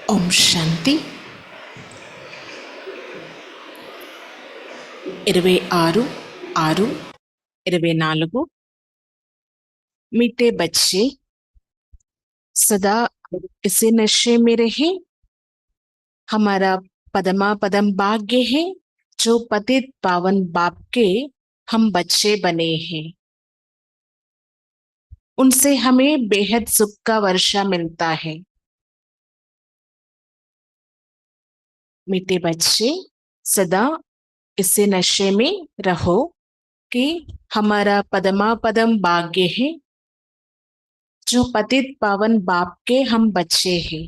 ఓం శాంతి 26/6/24। मीठे बच्चे सदा इसी नशे में रहे। हमारा पदमा पदम भाग्य है जो पतित पावन बाप के हम बच्चे बने हैं। उनसे हमें बेहद सुख का वर्षा मिलता है। मीठे बच्चे सदा इसी नशे में रहो कि हमारा पदमा पदम भाग्य है जो पतित पावन बाप के हम बच्चे हैं।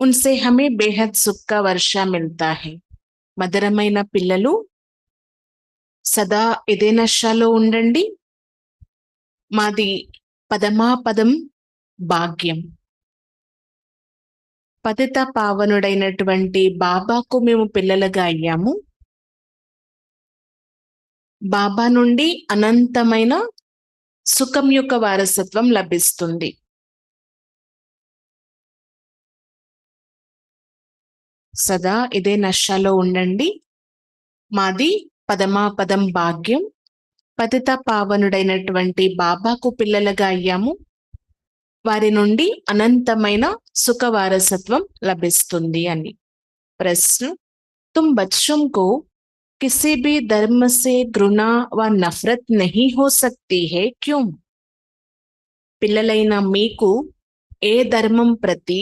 उनसे हमें बेहद सुख का वर्षा मिलता है। మధురమైన పిల్లలు సదా ఇదే నశాలో ఉండండి। మాది పదమా పదం భాగ్యం। పతిత పావనుడైనటువంటి బాబాకు మేము పిల్లలుగా అయ్యాము। బాబా నుండి అనంతమైన సుఖం యొక్క వారసత్వం లభిస్తుంది। సదా ఇదే నశాలో ఉండండి। మాది పదమా పదం భాగ్యం। పతిత పావనుడైనటువంటి బాబాకు పిల్లలుగా అయ్యాము। వారి నుండి అనంతమైన సుఖ వారసత్వం లభిస్తుంది అని। ప్రశ్న, तुम बच्चों को किसी भी धर्म से घृणा व नफरत नहीं हो सकती है, क्यों? పిల్లలైన మీకు ఏ ధర్మం ప్రతి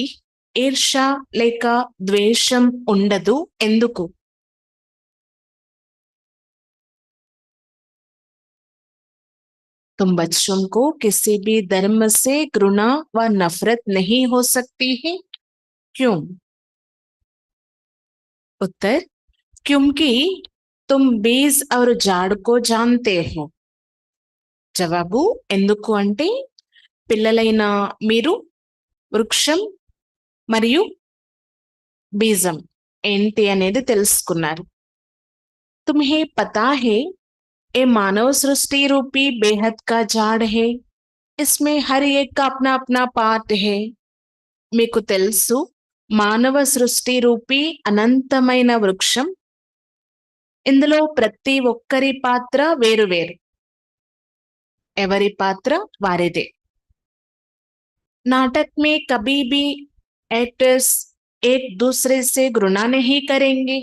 ఈర్ష లేక ద్వేషం ఉండదు, ఎందుకు? तुम बच्चों को किसी भी धर्म से घृणा व नफरत नहीं हो सकती है, क्यों? उत्तर, क्योंकि तुम बीज और झाड़ को जानते हो। జవాబు, ఎందుకు అంటే పిల్లలైన మీరు వృక్షం మరియు బీజం ఏంటి అనేది తెలుసుకున్నారు। तुम्हें पता है ये मानव सृष्टि रूपी बेहद का झाड़ है, इसमें हर एक का अपना अपना पार्ट है। మీకు తెలుసు మానవ సృష్టి రూపీ అనంతమైన వృక్షం, ఇందులో ప్రతి ఒక్కరి పాత్ర వేరువేరు, ఎవరి పాత్ర వారిదే। नाटक में कभी भी एक्टर्स एक दूसरे से घृणा नहीं करेंगे।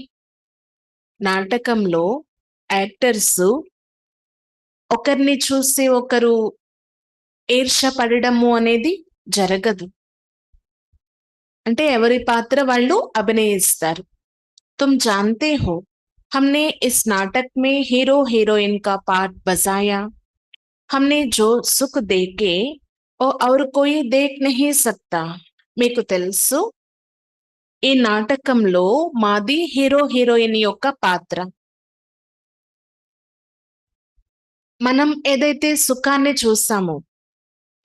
నాటకంలో యాక్టర్స్ ఒకరిని చూసి ఒకరు ఈర్ష పడడము అనేది జరగదు, అంటే ఎవరి పాత్ర వాళ్ళు అభినయిస్తారు। तुम जानते हो हमने इस नाटक में हीरो हीरोइन का पार्ट बजाया। हमने जो सुख देके और कोई देख नहीं सकता। మీకు తెలుసు ఈ నాటకంలో మాది హీరో హీరోయిన్ యొక్క పాత్ర। మనం ఏదైతే సుఖాన్ని చూసామో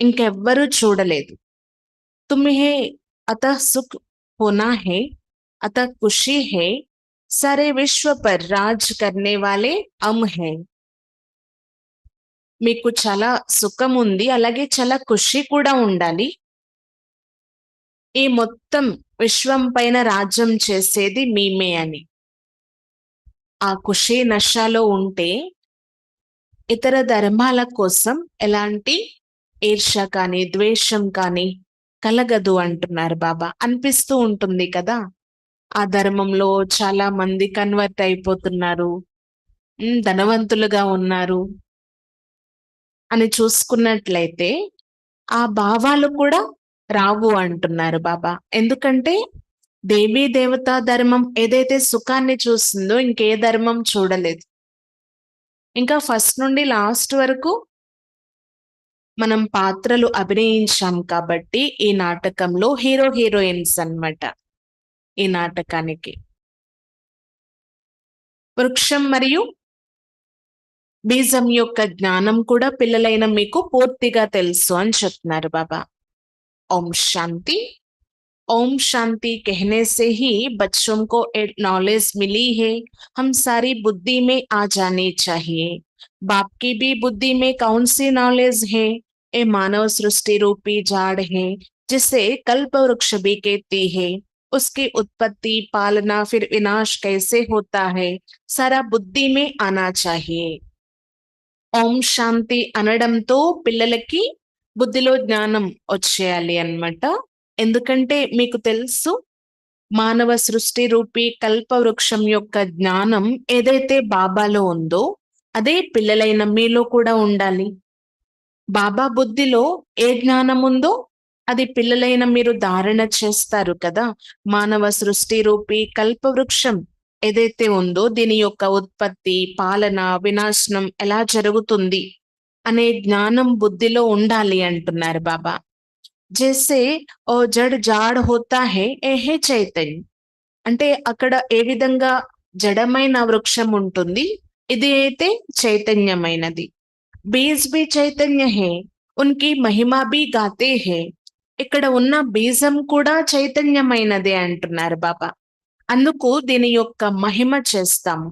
ఇంకెవ్వరూ చూడలేదు। तुम्हें अतः सुख होना है, अतः खुशी है, सारे विश्व पर राज करने वाले हम हैं। మీకు చాలా సుఖం ఉంది, అలాగే చాలా ఖుషి కూడా ఉండాలి। ఈ మొత్తం విశ్వం పైన రాజ్యం చేసేది మేమే అని। ఆ ఖుషి నశాలో ఉంటే ఇతర ధర్మాల కోసం ఎలాంటి ఈర్ష కానీ ద్వేషం కానీ కలగదు అంటున్నారు బాబా। అనిపిస్తూ ఉంటుంది కదా, ఆ ధర్మంలో చాలా మంది కన్వర్ట్ అయిపోతున్నారు, ధనవంతులుగా ఉన్నారు అని చూసుకున్నట్లయితే ఆ భావాలు కూడా రావు అంటున్నారు బాబా। ఎందుకంటే దేవీ దేవతా ధర్మం ఏదైతే సుఖాన్ని చూస్తుందో ఇంకే ధర్మం చూడలేదు। ఇంకా ఫస్ట్ నుండి లాస్ట్ వరకు మనం పాత్రలు అభినయించాం కాబట్టి ఈ నాటకంలో హీరో హీరోయిన్స్ అన్నమాట ఈ నాటకానికి। వృక్షం మరియు బీజం యొక్క జ్ఞానం కూడా పిల్లలైన మీకు పూర్తిగా తెలుసు అని చెప్తున్నారు బాబా। ఓం శాంతి। ओम शांति कहने से ही बच्चों को नॉलेज मिली है, हम सारी बुद्धि में आ जानी चाहिए। बाप की भी बुद्धि में कौन सी नॉलेज है? ये मानव सृष्टि रूपी झाड़ है जिसे कल्प वृक्ष भी कहती है। उसकी उत्पत्ति, पालना, फिर विनाश कैसे होता है, सारा बुद्धि में आना चाहिए। ఓం శాంతి అనడంతో పిల్లలకి బుద్ధిలో జ్ఞానం వచ్చేయాలి అన్నమాట. ఎందుకంటే మీకు తెలుసు, మానవ సృష్టి రూపీ కల్పవృక్షం యొక్క జ్ఞానం ఏదైతే బాబాలో ఉందో అదే పిల్లలైన మీలో కూడా ఉండాలి. బాబా బుద్ధిలో ఏ జ్ఞానం ఉందో అది పిల్లలైన మీరు ధారణ చేస్తారు కదా. మానవ సృష్టి రూపీ కల్పవృక్షం ఏదైతే ఉందో దీని యొక్క ఉత్పత్తి, పాలన, వినాశనం ఎలా జరుగుతుంది అనే జ్ఞానం బుద్ధిలో ఉండాలి అంటున్నారు బాబా. జైసే ఓ జడ్ జాడ్ హోతా హే ఏహే చైతన్య. అంటే అక్కడ ఏ విధంగా జడమైన వృక్షం ఉంటుంది, ఇది అయితే చైతన్యమైనది. బీజ్ బి చైతన్య హే, ఉన్కి మహిమా బి గాతే హే. ఇక్కడ ఉన్న బీజం కూడా చైతన్యమైనదే అంటున్నారు బాబా. అందుకు దీని యొక్క మహిమ చేస్తాము.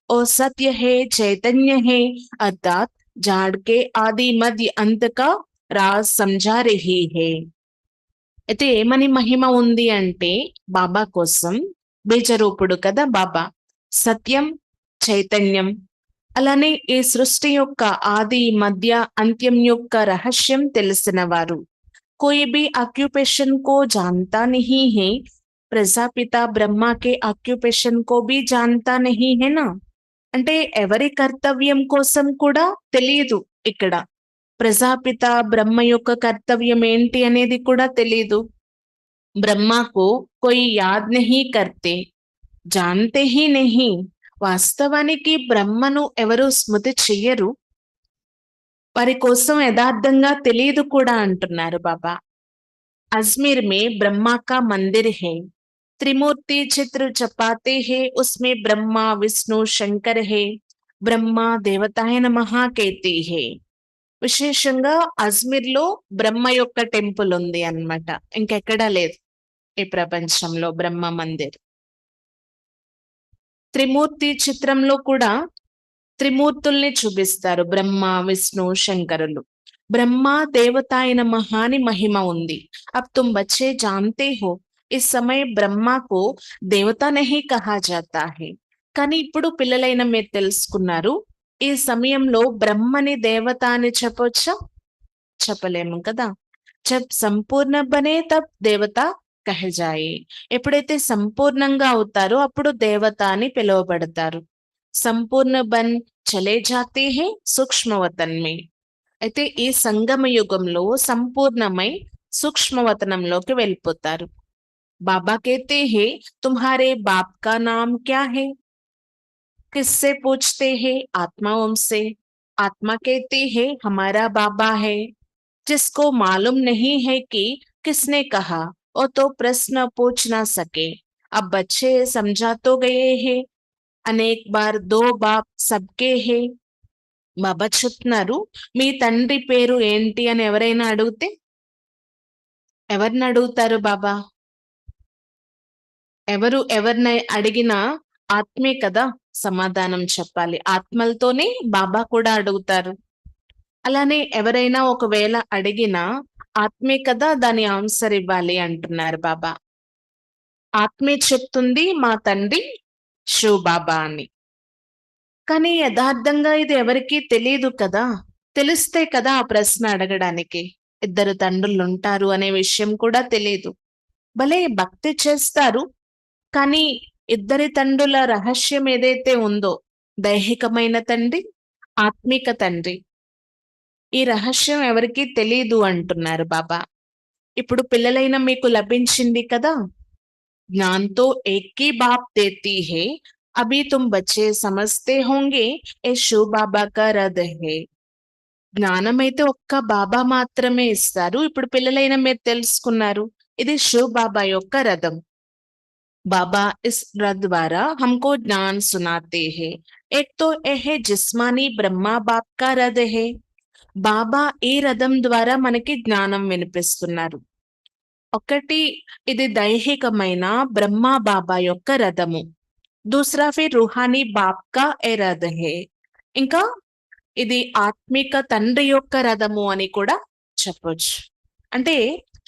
ఓ సత్య హే, చైతన్య హే, అర్థాత్ జాడ్కే ఆది మధ్య అంతక రాజ్ సమझा रही है. అయితే ఏమని మహిమ ఉంది అంటే బాబా కోసం బీజరూపుడు కదా బాబా, సత్యం, చైతన్యం. అలానే ఈ సృష్టి యొక్క ఆది మధ్య అంత్యం యొక్క రహస్యం తెలిసిన వారు. कोई भी ऑक्यूपेशन को जानता नहीं है, ప్రజాపిత బ్రహ్మ के ऑक्यूपेशन को भी जानता नहीं है ना. అంటే ఎవరి కర్తవ్యం కోసం కూడా తెలియదు ఇక్కడ. ప్రజాపిత బ్రహ్మ యొక్క కర్తవ్యం ఏంటి అనేది కూడా తెలియదు. బ్రహ్మకు कोई याद नहीं करते, जानते ही नहीं. వాస్తవానికి బ్రహ్మను ఎవరు స్మృతి చెయ్యరు, వారి కోసం యథార్థంగా తెలియదు కూడా అంటున్నారు బాబా. అజ్మీర్ మే బ్రహ్మా కా మందిర్ హై, त्रिमूर्ति चित्र चपाते हैं, उसमें ब्रह्मा, विष्णु, शंकर है. బ్రహ్మ దేవతాయ నమః कहती है. విశేషంగా అజ్మీర్ లో బ్రహ్మ యొక్క టెంపుల్ ఉంది అన్నమాట. ఇంకెక్కడా లేదు ఈ ప్రపంచంలో బ్రహ్మ మందిర్. త్రిమూర్తి చిత్రంలో కూడా త్రిమూర్తుల్ని చూపిస్తారు, బ్రహ్మ, విష్ణు, శంకరులు. బ్రహ్మ దేవతాయ నమః అని మహిమ ఉంది. अब तुम बच्चे जानते हो, इस समय ब्रह्मा को देवता नहीं कहा जाता है. కానీ ఇప్పుడు పిల్లలైన మీరు తెలుసుకున్నారు, ఈ సమయంలో బ్రహ్మని దేవత అని చెప్పొచ్చా? చెప్పలేము కదా. జబ్ సంపూర్ణ బనే తబ్ దేవత కహజాయి. ఎప్పుడైతే సంపూర్ణంగా అవుతారో అప్పుడు దేవత అని పిలువబడతారు. సంపూర్ణ బన్ చలే జాతే హే సూక్ష్మవతన్ మే. అయితే ఈ సంగమ యుగంలో సంపూర్ణమై సూక్ష్మవతనంలోకి వెళ్ళిపోతారు. बाबा कहते हैं, तुम्हारे बाप का नाम क्या है? किससे पूछते हैं? आत्माओं से. आत्मा कहते हैं हमारा बाबा है. जिसको मालूम नहीं है कि किसने कहा, वो तो प्रश्न पूछ ना सके. अब बच्चे समझा तो गए हैं, अनेक बार दो बाप सबके है. బాబా చెప్తున్నారు, మీ తండ్రి పేరు ఏంటి అని ఎవరైనా అడిగితే ఎవరిని అడుగుతారు బాబా? ఎవరిని అడిగినా ఆత్మే కదా సమాధానం చెప్పాలి. ఆత్మలతోనే బాబా కూడా అడుగుతారు. అలానే ఎవరైనా ఒకవేళ అడిగినా ఆత్మే కదా దాని ఆన్సర్ ఇవ్వాలి అంటున్నారు బాబా. ఆత్మే చెప్తుంది మా తండ్రి శివ బాబా అని. కానీ యథార్థంగా ఇది ఎవరికీ తెలియదు కదా. తెలిస్తే కదా ఆ ప్రశ్న అడగడానికి. ఇద్దరు తండ్రులు ఉంటారు అనే విషయం కూడా తెలియదు. భలే భక్తి చేస్తారు, కానీ ఇద్దరి తండ్రుల రహస్యం ఏదైతే ఉందో, దైహికమైన తండ్రి, ఆత్మిక తండ్రి, ఈ రహస్యం ఎవరికీ తెలీదు అంటున్నారు బాబా. ఇప్పుడు పిల్లలైన మీకు లభించింది కదా. జ్ఞాన్తో ఏకీ బాప్ దేతీ హే, అభి తుమ్ బచ్చే సమజ్తే హోంగే ఏ శివ బాబా కా రథ్ హే. జ్ఞానం అయితే ఒక్క బాబా మాత్రమే ఇస్తారు. ఇప్పుడు పిల్లలైన మీరు తెలుసుకున్నారు, ఇది శివ బాబా యొక్క రథం. बाबा इस रथ द्वारा हमको ज्ञान सुनाते हैं. एक तो यह जिस्मानी ब्रह्मा बाप का रथ है. బాబా ఈ రథం ద్వారా మనకి జ్ఞానం వినిపిస్తున్నారు. ఒకటి ఇది దైహికమైన బ్రహ్మ బాబా యొక్క రథము. దూసరా ఫిర్ రూహానీ బాప్ కా ఏ రథ్ హే. ఇంకా ఇది ఆత్మిక తండ్రి యొక్క రథము అని కూడా చెప్పొచ్చు. అంటే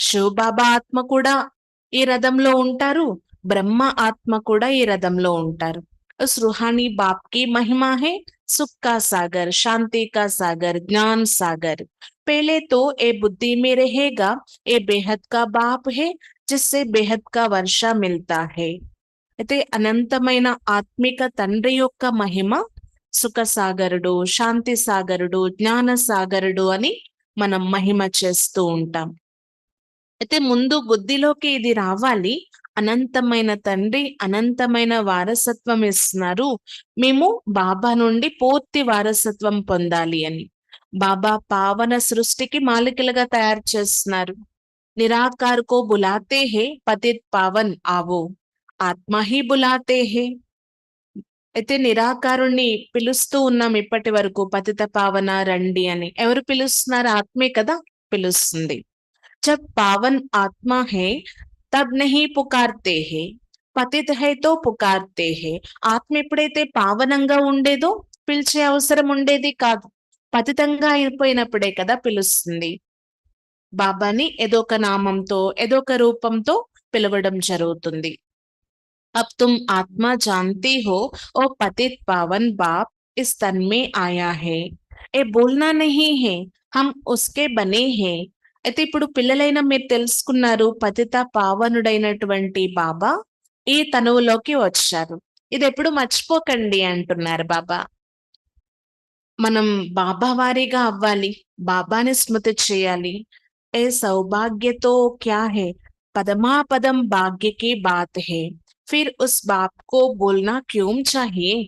శివబాబా ఆత్మ కూడా ఈ రథంలో ఉంటారు, బ్రహ్మ ఆత్మ కూడా ఈ రథంలో ఉంటారు. उस रूहानी बाप की महिमा है सुख का सागर, शांति का सागर, ज्ञान सागर. पहले तो ये बुद्धि में रहेगा, ये बेहद का बाप है जिससे बेहद का वर्षा मिलता है. అయితే అనంతమైన ఆత్మిక తండ్రి యొక్క మహిమ సుఖ సాగరుడు, శాంతి సాగరుడు, జ్ఞాన సాగరుడు అని మనం మహిమ చేస్తూ ఉంటాం. అయితే ముందు బుద్ధిలోకి ఇది రావాలి, అనంతమైన తండ్రి అనంతమైన వారసత్వం ఇస్తున్నారు, మేము బాబా నుండి పూర్తి వారసత్వం పొందాలి అని. బాబా పావన సృష్టికి మాలికలుగా తయారు చేస్తున్నారు. నిరాకార్ కో బులాతే హే పతిత్ పావన్ ఆవో, ఆత్మ హీ బులాతే హే. అయితే నిరాకారుణ్ణి పిలుస్తూ ఉన్నాం ఇప్పటి వరకు, పతిత పావన రండి అని. ఎవరు పిలుస్తున్నారు? ఆత్మే కదా పిలుస్తుంది. जब पावन आत्मा है तब नहीं पुकारते हैं, పతిత है तो పుకార్తే హే. ఆత్మ ఎప్పుడైతే పావనంగా ఉండేదో పిలిచే అవసరం ఉండేది కాదు, పతితంగా అయిపోయినప్పుడే కదా పిలుస్తుంది. బాబాని ఏదో ఒక నామంతో ఏదో ఒక రూపంతో పిలవడం జరుగుతుంది. अब तुम आत्मा जानती हो ओ पतित पावन बाप इस तन में आया है, ये बोलना नहीं है, हम उसके बने हैं. అయితే ఇప్పుడు పిల్లలైన మీరు తెలుసుకున్నారు, పతిత పావనుడైనటువంటి బాబా ఈ తనువులోకి వచ్చారు. ఇది ఎప్పుడు మర్చిపోకండి అంటున్నారు బాబా. మనం బాబా వారిగా అవ్వాలి, బాబాని స్మృతి చేయాలి. ఏ సౌభాగ్యతో క్యా హే, పదమాపదం భాగ్య కి బాత్ హే, ఫిర్ ఉస్ బాప్ కో బోల్నా క్యూం చాహియే.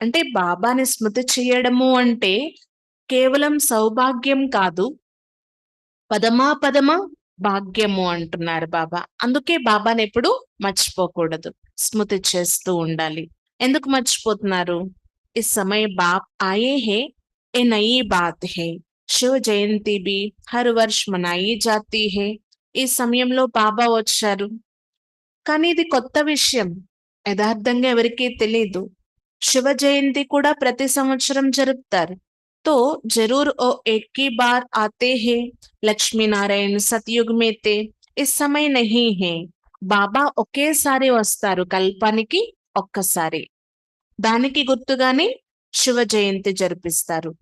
అంటే బాబాని స్మృతి చేయడము అంటే కేవలం సౌభాగ్యం కాదు, పదమా భాగ్యము అంటున్నారు బాబా. అందుకే బాబాని ఎప్పుడు మర్చిపోకూడదు, స్మృతి చేస్తూ ఉండాలి. ఎందుకు మర్చిపోతున్నారు? ఈ సమయ బాప్ ఆయే హే, ఏ నయీ బాత్ హే, శివ జయంతి బి హర్ వర్ష్ మనాయి జాతీ హే. ఈ సమయంలో బాబా వచ్చారు, కానీ ఇది కొత్త విషయం, యథార్థంగా ఎవరికీ తెలీదు. శివ జయంతి కూడా ప్రతి సంవత్సరం జరుపుతారు. तो जरूर ओ एक ही बार आते हैं. లక్ష్మీ నారాయణ సతయుగ్ మే తే ఇస్ సమయ నహీ హే. బాబా ఒకేసారి వస్తారు, కల్పానికి ఒక్కసారి. దానికి గుర్తుగానే శివ జయంతి జరిపిస్తారు.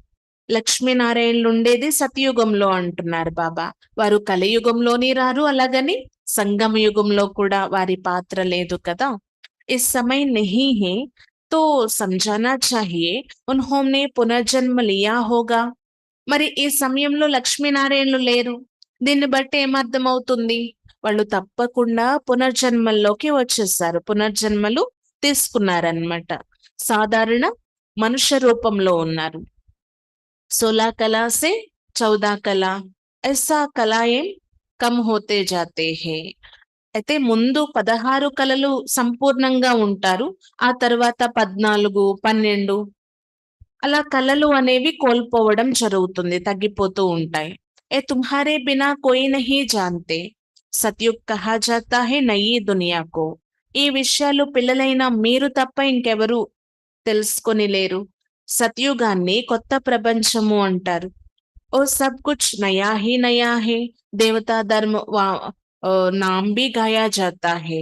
లక్ష్మీనారాయణలు ఉండేది సతయుగంలో అంటున్నారు బాబా. వారు కలియుగంలోని రారు, అలాగని సంగమ యుగంలో కూడా వారి పాత్ర లేదు కదా. ఇస్ సమయ నహీ హే तो समझाना चाहिए उन्होंने పునర్జన్మ లియా హోగా. మరి ఈ సమయంలో లక్ష్మీనారాయణలు లేరు, దీన్ని బట్టి ఏమర్థమవుతుంది? వాళ్ళు తప్పకుండా పునర్జన్మల్లోకి వచ్చేసారు, పునర్జన్మలు తీసుకున్నారన్నమాట. సాధారణ మనుష్య రూపంలో ఉన్నారు. 16 कला से 14 कला, ऐसा कलाएं कम होते जाते हैं. అయితే ముందు 16 కళలు సంపూర్ణంగా ఉంటారు, ఆ తర్వాత 14, 12 అలా కళలు అనేవి కోల్పోవడం జరుగుతుంది, తగ్గిపోతూ ఉంటాయి. ఏ తుమ్హారే బినా కోయి నహీ జాన్తే, సత్యుగ్ కహా జాతా హై నయీ దునియాకో. ఈ విషయాలు పిల్లలైన మీరు తప్ప ఇంకెవరు తెలుసుకొని లేరు. సత్యుగాన్ని కొత్త ప్రపంచము అంటారు. ఓ సబ్ కుచ్ నయా హీ నయా హే, దేవతా ధర్మ నామ్ బి గాయా జాతా హే.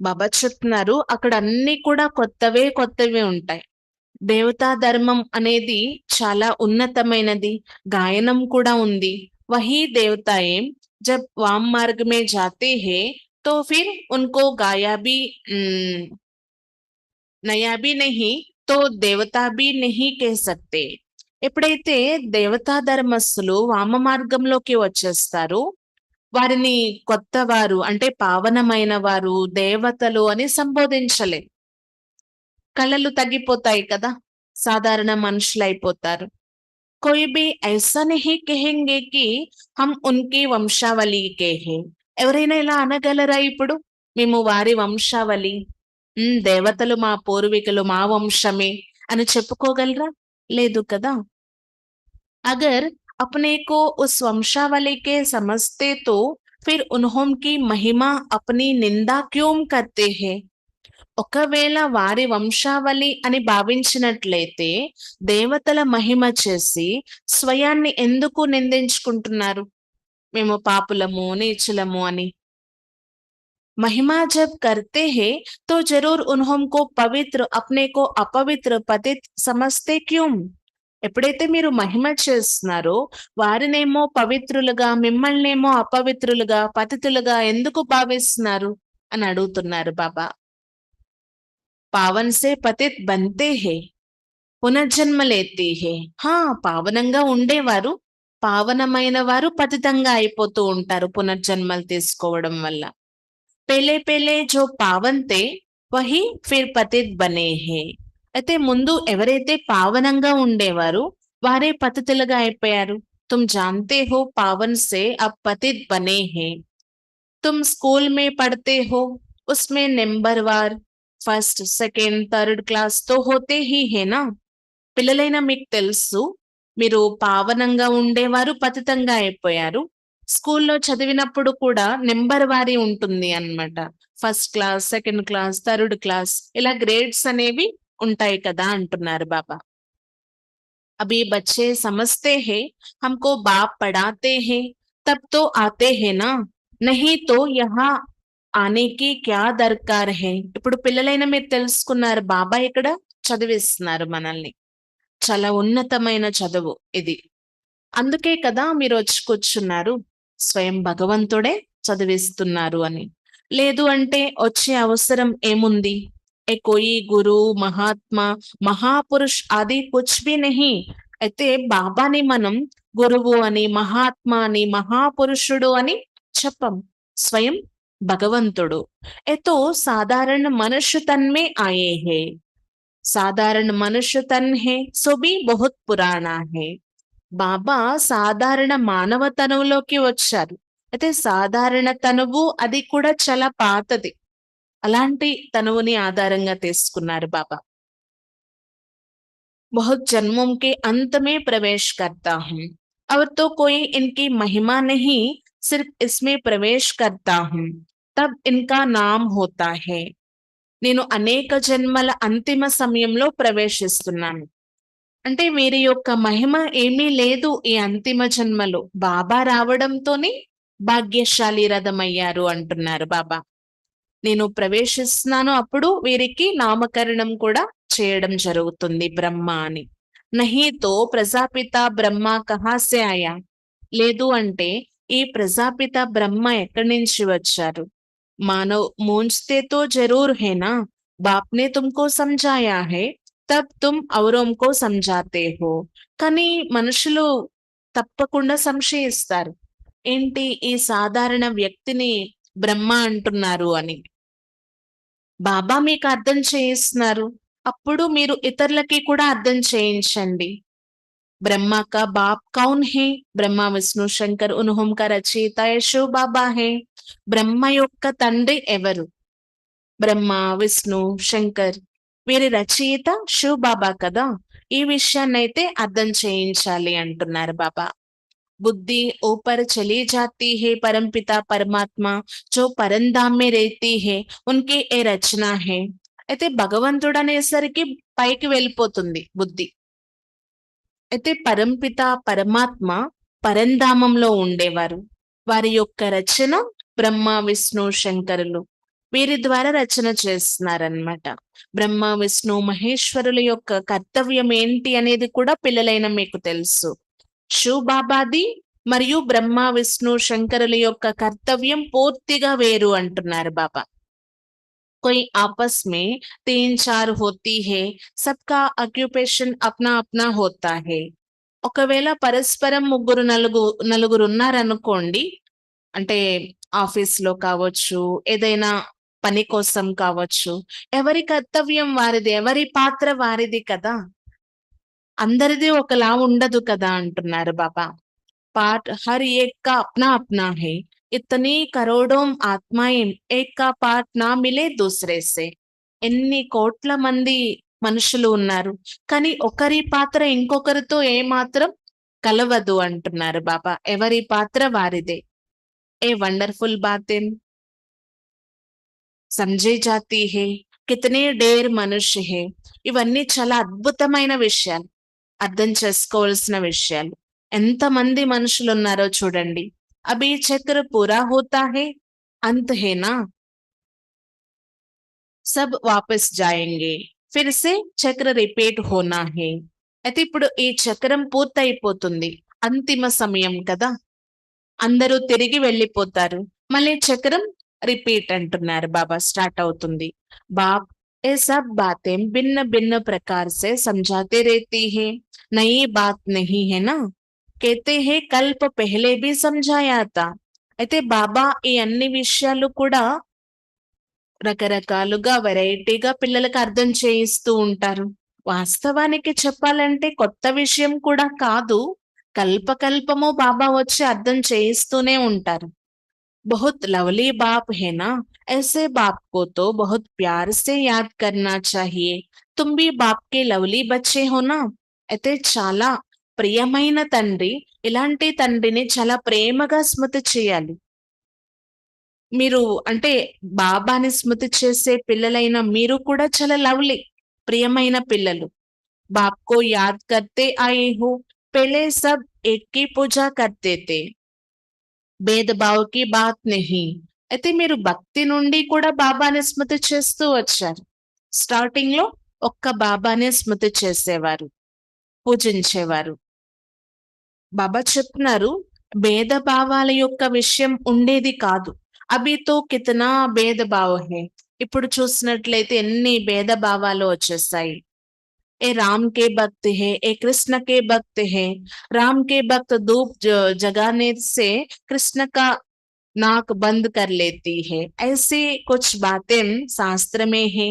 బాబా చెప్తున్నారు అక్కడ అన్ని కూడా కొత్తవే కొత్తవే ఉంటాయి. దేవతా ధర్మం అనేది చాలా ఉన్నతమైనది, గాయనం కూడా ఉంది. వహీ దేవతాయే జబ్ వామ్ మార్గ్ మే జాతే హే తో ఫిర్ ఉన్కో గాయా బి నయా బి నహీ తో దేవతా బి నహీ కహ్ సక్తే. ఎప్పుడైతే దేవతా ధర్మస్థులు వామ మార్గంలోకి వచ్చేస్తారు, వారిని కొత్తవారు అంటే పావనమైన వారు, దేవతలు అని సంబోధించలే. కళలు తగ్గిపోతాయి కదా, సాధారణ మనుషులు అయిపోతారు. कोई भी ऐसा नहीं कहेंगे कि हम उनकी వంశావళి के हैं. ఎవరైనా ఇలా అనగలరా ఇప్పుడు, మేము వారి వంశావళి, దేవతలు మా పూర్వీకులు, మా వంశమే అని చెప్పుకోగలరా? లేదు కదా. अगर अपने को उस वंशावली के समझते तो फिर उन्होंने महिमा अपनी निंदा क्यों करते हैं. ఒకవేళ వారి వంశావళి అని భావించినట్లయితే దేవతల మహిమ చేసి స్వయాన్ని ఎందుకు నిందించుకుంటున్నారు? మేము పాపులము నీచులము అని. महिमा जब करते हैं तो जरूर उन्होंको पवित्र अपने को अपवित्र पतित समझते क्यों? ఎప్పుడైతే మీరు మహిమ చేస్తున్నారో వారినేమో పవిత్రులుగా మిమ్మల్నేమో అపవిత్రులుగా పతితులుగా ఎందుకు భావిస్తున్నారు అని అడుగుతున్నారు బాబా. పావన్ సే పతిత్ బంతే హే పునర్జన్మ లేతే హే. పావనంగా ఉండేవారు పావనమైన వారు పతితంగా అయిపోతూ ఉంటారు పునర్జన్మలు తీసుకోవడం వల్ల. पेले पेले जो पावन थे वही फिर पतित बने हैं. అయితే ముందు ఎవరైతే పావనంగా ఉండేవారు వారే పతితులుగా అయిపోయారు. तुम जानते हो पावन से अब पतित बने हैं. तुम स्कूल में पढ़ते हो उसमें नंबर वार फर्स्ट सेकंड थर्ड क्लास तो होते ही है ना. పిల్లలైనా మీకు తెలుసు మీరు పావనంగా ఉండేవారు పతితంగా అయిపోయారు. స్కూల్లో చదివినప్పుడు కూడా నెంబర్ వారీ ఉంటుంది అన్నమాట. First class second class third class ఇలా గ్రేడ్స్ అనేవి ఉంటాయి కదా అంటున్నారు బాబా. अभी बच्चे समझते हैं हमको बाप पढ़ाते हैं तब तो आते हैं ना नहीं तो यहाँ आने की क्या दरकार है. ఇప్పుడు పిల్లలైన మీరు తెలుసుకున్నారు బాబా ఇక్కడ చదివిస్తున్నారు మనల్ని. చాలా ఉన్నతమైన చదువు ఇది. అందుకే కదా మీరు వచ్చి కూర్చున్నారు. స్వయం భగవంతుడే చదివిస్తున్నారు అని. లేదు అంటే వచ్చే అవసరం ఏముంది? ఏ కోయి గురు మహాత్మా మహాపురుష్ ఆది కుచ్ భీ నహీ. అయితే బాబాని మనం గురువు అని మహాత్మా అని మహాపురుషుడు అని చెప్పం. స్వయం భగవంతుడు. ఎతో సాధారణ మనుష్య తన్మే ఆయే హే. సాధారణ మనుష్య తన్ హే సో భీ బహుత్ పురాణా హే. బాబా సాధారణ మానవ తనువులోకి వచ్చారు. అయితే సాధారణ తనువు అది కూడా చాలా పాతది. అలాంటి తనువుని ఆధారంగా తీసుకున్నారు బాబా. बहुत जन्मों के अंत में प्रवेश करता हूँ और तो कोई इनकी महिमा नहीं सिर्फ इसमें प्रवेश करता हूँ तब इनका नाम होता है. నేను అనేక జన్మల అంతిమ సమయంలో ప్రవేశిస్తున్నాను. అంటే వీరి యొక్క మహిమ ఏమీ లేదు ఈ అంతిమ జన్మలో. బాబా రావడంతోనే భాగ్యశాలి రథమయ్యారు అంటున్నారు బాబా. నేను ప్రవేశిస్తున్నాను అప్పుడు వీరికి నామకరణం కూడా చేయడం జరుగుతుంది బ్రహ్మ అని. నహీతో ప్రజాపిత బ్రహ్మ కహాసే ఆయా. లేదు అంటే ఈ ప్రజాపిత బ్రహ్మ ఎక్కడి నుంచి వచ్చారు? మానవ్ మూంజ్తే తో జరూర్ హేనా బాప్నే తుమ్కో సమజాయా హే తబ్ తుమ్ ఔరోంకో సమజాతే హో. కానీ మనుషులు తప్పకుండా సంశయిస్తారు. ఏంటి ఈ సాధారణ వ్యక్తిని బ్రహ్మ అంటున్నారు అని. బాబా మీకు అర్థం చేయిస్తున్నారు. అప్పుడు మీరు ఇతరులకి కూడా అర్థం చేయించండి. ब्रह्मा का बाप कौन है? ब्रह्मा विष्णु शंकर उन्हों का रचयिता यशो बाबा है. బ్రహ్మ యొక్క తండ్రి ఎవరు? బ్రహ్మ విష్ణు శంకర్ వీరి రచయిత శివ్ బాబా కదా. ఈ విషయాన్ని అయితే అర్థం చేయించాలి అంటున్నారు బాబా. बुद्धि ऊपर चली जाती है परमपिता परमात्मा जो परमधाम में रहती है उनकी ఏ రచన है. అయితే భగవంతుడు అనేసరికి పైకి వెళ్ళిపోతుంది బుద్ధి. అయితే పరంపిత పరమాత్మ పరంధామంలో ఉండేవారు. వారి యొక్క రచన బ్రహ్మ విష్ణు శంకరులు వీరి ద్వారా రచన చేస్తున్నారన్నమాట. బ్రహ్మ విష్ణు మహేశ్వరుల యొక్క కర్తవ్యం ఏంటి అనేది కూడా పిల్లలైన మీకు తెలుసు. శివ్ బాబాది మరియు బ్రహ్మ విష్ణు శంకరుల యొక్క కర్తవ్యం పూర్తిగా వేరు అంటున్నారు బాబా. कोई आपस में 3-4 होती है सबका ऑक्यूपेशन अपना अपना होता है. ఒకవేళ పరస్పరం నలుగురు ఉన్నారనుకోండి, అంటే ఆఫీస్ లో కావచ్చు ఏదైనా పని కోసం కావచ్చు, ఎవరి కర్తవ్యం వారిది ఎవరి పాత్ర వారిది కదా. అందరిది ఒకలా ఉండదు కదా అంటున్నారు బాబా. पाठ हर एक का अपना अपना है. इतनी करोड़ों आत्माएं एक का पाठ ना मिले दूसरे से. ఎన్ని కోట్ల మంది మనుషులు ఉన్నారు కానీ ఒకరి పాత్ర ఇంకొకరితో ఏ మాత్రం కలవదు అంటున్నారు బాబా. ఎవరి పాత్ర వారిదే. ఏ వండర్ఫుల్ బాతేం సమझे जाती है कितने ढेर मनुष्य है. ఇవన్నీ చాలా అద్భుతమైన విషయాలు, అర్థం చేసుకోవాల్సిన విషయాలు. ఎంతమంది మనుషులు ఉన్నారో చూడండి. अभी चक्र पूरा होता है, अंत है ना, सब वापस जाएंगे, फिर से చక్ర రిపీట్ హోనా హే. అయితే ఇప్పుడు ఈ చక్రం పూర్తయిపోతుంది, అంతిమ సమయం కదా, అందరూ తిరిగి వెళ్ళిపోతారు, మళ్ళీ చక్రం రిపీట్ అంటున్నారు బాబా, స్టార్ట్ అవుతుంది. బాప్ ये सब बातें भिन्न भिन्न प्रकार से समझाते रहती है, नई बात नहीं है ना, कहते हैं कल्प पहले भी समझाया था. అయితే బాబా ఈ అన్ని విషయాలు కూడా రకరకాలుగా వెరైటీగా పిల్లలకు అర్థం చేయిస్తూ ఉంటారు. వాస్తవానికి చెప్పాలంటే కొత్త విషయం కూడా కాదు, కల్పకల్పము బాబా వచ్చి అర్థం చేయిస్తూనే ఉంటారు. बहुत लवली बाप है ना, ऐसे बाप को तो बहुत प्यार से याद करना चाहिए. तुम भी बाप के లవ్లీ బచ్చే हो ना. అయితే చాలా ప్రియమైన తండ్రి, ఇలాంటి తండ్రిని చాలా ప్రేమగా స్మృతి చేయాలి. మీరు అంటే బాబాని స్మృతి చేసే పిల్లలైన మీరు కూడా చాలా లవ్లీ, ప్రియమైన పిల్లలు. బాప్ కో యాద్ కర్తే ఆయే హో, పెహలే సబ్ ఏక్ కి పూజా కర్తే తే, భేదభావ్ కి బాత్ నహీ. అయితే మీరు భక్తి నుండి కూడా బాబాని స్మృతి చేస్తూ వచ్చారు. స్టార్టింగ్ లో ఒక్క బాబానే స్మృతి చేసేవారు, పూజించేవారు. బాబా చెప్తున్నారు భేదభావాల యొక్క విషయం ఉండేది కాదు. అభితో కితనా భేదభావ హే. ఇప్పుడు చూసినట్లయితే ఎన్ని భేదభావాలు వచ్చేసాయి. ए राम के भक्त है, ए कृष्ण के भक्त है. राम के भक्त धूप जगाने से कृष्ण का नाक बंद कर लेती है. ऐसी कुछ बातें शास्त्र में है.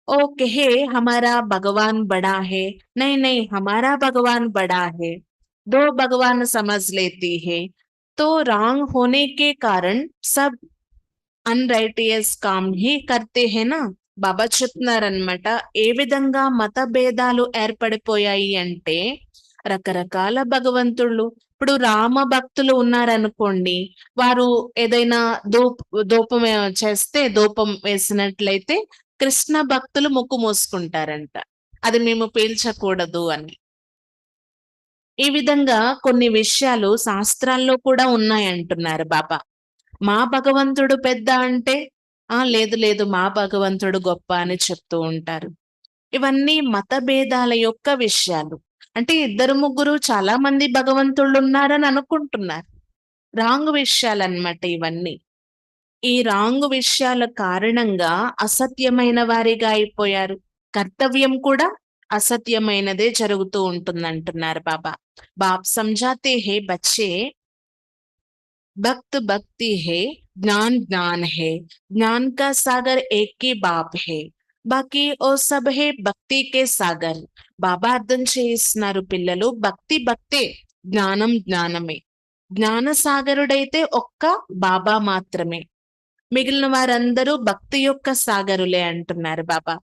ओ कहे हमारा भगवान बड़ा है, नहीं नहीं हमारा भगवान बड़ा है, दो भगवान समझ लेती है. तो रॉन्ग होने के कारण सब అన్రైటియస్ కామ్ హీ కర్తే హేనా. బాబా చెప్తున్నారనమాట ఏ విధంగా మత భేదాలు ఏర్పడిపోయాయి అంటే, రకరకాల భగవంతుళ్ళు. ఇప్పుడు రామ భక్తులు ఉన్నారనుకోండి, వారు ఏదైనా ధూపం చేస్తే, ధూపం వేసినట్లయితే కృష్ణ భక్తులు ముక్కు మూసుకుంటారంట, అది మేము పీల్చకూడదు అని. ఈ విధంగా కొన్ని విషయాలు శాస్త్రాల్లో కూడా ఉన్నాయంటున్నారు బాబా. మా భగవంతుడు పెద్ద అంటే లేదు లేదు మా భగవంతుడు గొప్ప అని చెప్తూ ఉంటారు. ఇవన్నీ మత భేదాల యొక్క విషయాలు. అంటే ఇద్దరు ముగ్గురు చాలా మంది భగవంతుళ్ళు ఉన్నారని అనుకుంటున్నారు. రాంగ్ విషయాలన్నమాట ఇవన్నీ. ఈ రాంగ్ విషయాల కారణంగా అసత్యమైన వారిగా అయిపోయారు. కర్తవ్యం కూడా అసత్యమైనదే జరుగుతూ ఉంటుందంటున్నారు బాబా. బాప్ సమझाते हैं बच्चे, भक्त भक्ति है, ज्ञान ज्ञान है, ज्ञान का सागर एक ही बाप है, बाकी ओ सब है భక్తి కే సాగర్. బాబా అర్థం చేయిస్తున్నారు పిల్లలు, భక్తి భక్తే, జ్ఞానం జ్ఞానమే. జ్ఞాన సాగరుడైతే ఒక్క బాబా మాత్రమే, మిగిలిన వారందరూ భక్తి యొక్క సాగరులే అంటున్నారు బాబా.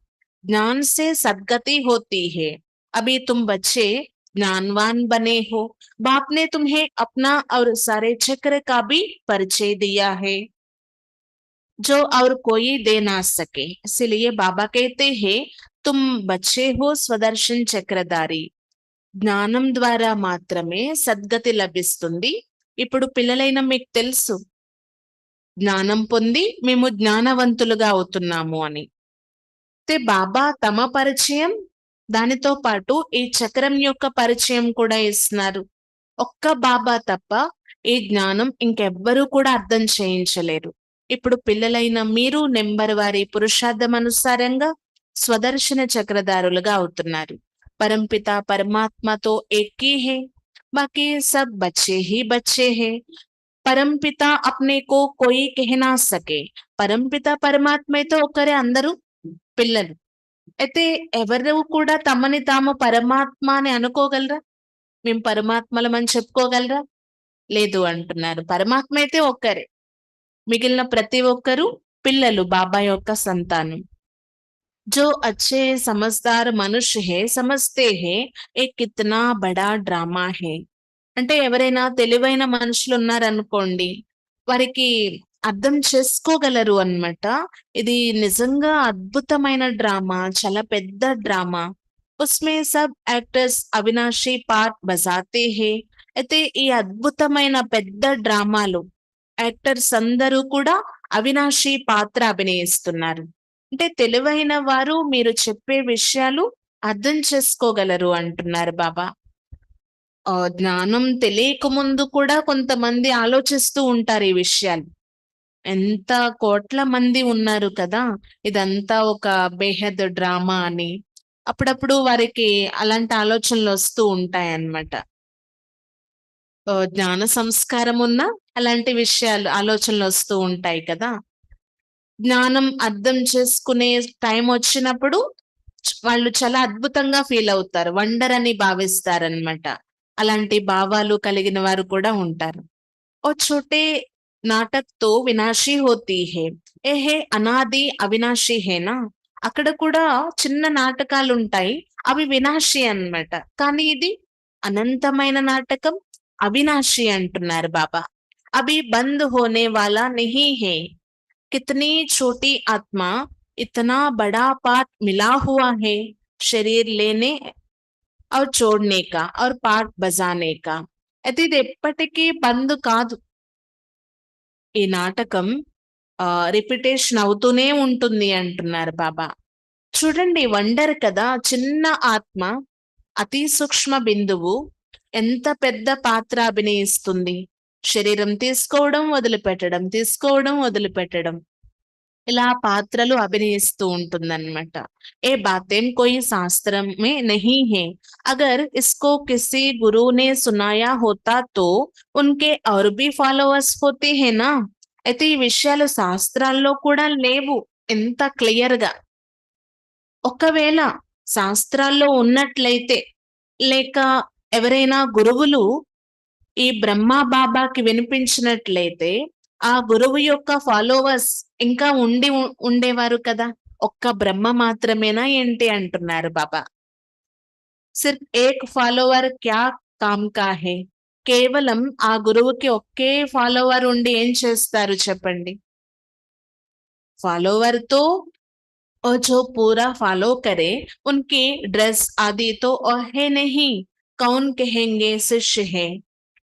జ్ఞాన్ సే సద్గతి హోతీ హే, అభి తుమ్ బచ్చే ज्ञानवान बने हो, बाप ने तुम्हें अपना और सारे चक्र का भी परिचय दिया है, जो और कोई दे ना सके. इसलिए बाबा कहते हैं तुम बच्चे हो స్వదర్శన్ చక్రధారి. జ్ఞానం ద్వారా మాత్రమే సద్గతి లభిస్తుంది. ఇప్పుడు పిల్లలైన మీకు తెలుసు, జ్ఞానం పొంది మేము జ్ఞానవంతులుగా అవుతున్నాము అని. అయితే బాబా తమ పరిచయం, దానితో పాటు ఈ చక్రం యొక్క పరిచయం కూడా ఇస్తున్నారు. ఒక్క బాబా తప్ప ఈ జ్ఞానం ఇంకెవ్వరూ కూడా అర్థం చేయించలేరు. ఇప్పుడు పిల్లలైన మీరు నెంబర్ వారి పురుషార్థం అనుసారంగా స్వదర్శన చక్రధారులుగా అవుతున్నారు. పరంపిత పరమాత్మతో ఏకీ హే, బాకీ సబ్ బచ్చే హీ బచ్చే హే. పరంపిత అప్నే కో కోయి కహనా సకే. పరంపిత పరమాత్మ అయితే ఒకరే, అందరూ పిల్లలు. అయితే ఎవరు కూడా తమని తాము పరమాత్మ అని అనుకోగలరా? మేము పరమాత్మలమని చెప్పుకోగలరా? లేదు అంటున్నారు. పరమాత్మ అయితే ఒక్కరే, మిగిలిన ప్రతి ఒక్కరూ పిల్లలు, బాబా యొక్క సంతానం. जो अच्छे समझदार मनुष्य है समझते हैं ये कितना बड़ा డ్రామా है. అంటే ఎవరైనా తెలివైన మనుషులు ఉన్నారనుకోండి, వారికి అర్థం చేసుకోగలరు అన్నమాట. ఇది నిజంగా అద్భుతమైన డ్రామా, చాలా పెద్ద డ్రామా. ఉస్మే సబ్ యాక్టర్స్ అవినాశీ పార్ట్ బజాతే హే. అయితే ఈ అద్భుతమైన పెద్ద డ్రామాలు యాక్టర్స్ అందరూ కూడా అవినాషి పాత్ర అభినయిస్తున్నారు. అంటే తెలివైన వారు మీరు చెప్పే విషయాలు అర్థం చేసుకోగలరు అంటున్నారు బాబా. జ్ఞానం తెలియక ముందు కూడా కొంతమంది ఆలోచిస్తూ ఉంటారు ఈ విషయాలు. ఎంత కోట్ల మంది ఉన్నారు కదా! ఇదంతా ఒక బేహద్ డ్రామా అని. అప్పుడప్పుడు వారికి అలాంటి ఆలోచనలొస్తూ ఉంటాయన్నమాట. జ్ఞాన సంస్కారం ఉన్నా అలాంటి విషయాలు ఆలోచనలొస్తూ ఉంటాయి కదా! జ్ఞానం అర్థం చేసుకునే టైమొచ్చినప్పుడు వాళ్ళు చాలా అద్భుతంగా ఫీలవుతారు. వండర్ అని భావిస్తారనమాట. అలాంటి భావాలు కలిగిన వారు కూడా ఉంటారు. ఓ చోటే నాటక్ తో వినాశీ హోతీ హై. ఏహే అనాది అవినాశి హేనా? అక్కడ కూడా చిన్న నాటకాలుంటాయి. అవి వినాశి అన్నమాట. కానీ ఇది అనంతమైన నాటకం అవినాశి అంటున్నారు బాబా. అభి బంద్ హోనే వాలా నహీ హై. कितनी छोटी आत्मा इतना बड़ा पाठ मिला हुआ है शरीर लेने और छोड़ने का और पाठ बजाने का. అయితే ఇది ఎప్పటికీ బంద్ కాదు. ఈ నాటకం రిపిటేషన్ అవుతూనే ఉంటుంది అంటున్నారు బాబా. చూడండి వండర్ కదా! చిన్న ఆత్మ అతి సూక్ష్మ బిందువు ఎంత పెద్ద పాత్ర అభినయిస్తుంది. శరీరం తీసుకోవడం, వదిలిపెట్టడం, తీసుకోవడం, వదిలిపెట్టడం. ఇలా పాత్రలు అభినయిస్తూ ఉంటుందన్నమాట. ఏ బాतें कोई शास्त्र में नहीं है. अगर इसको किसी गुरु ने सुनाया होता तो उनके और भी ఫాలోవర్స్ होते हैं ना. అయితే ఈ విషయాలు శాస్త్రాల్లో కూడా లేవు ఎంత క్లియర్‌గా. ఒకవేళ శాస్త్రాల్లో ఉన్నట్లయితే లేక ఎవరైనా గురువులు ఈ బ్రహ్మ బాబాకి వినిపించినట్లయితే ఆ గురువు యొక్క ఫాలోవర్స్ ఇంకా ఉండేవారు కదా! ఒక్క బ్రహ్మ మాత్రమేనా ఏంటి అంటున్నారు బాబా. సిర్ఫ్ ఏక్ ఫాలోవర్ క్యా కామ్ కా హై. కేవలం ఆ గురువుకి ఒకే ఫాలోవర్ ఉండి ఏం చేస్తారు చెప్పండి? ఫాలోవర్ తో और जो पूरा फॉलो करे उनकी ड्रेस आदि तो और है नहीं. कौन कहेंगे शिष्य है.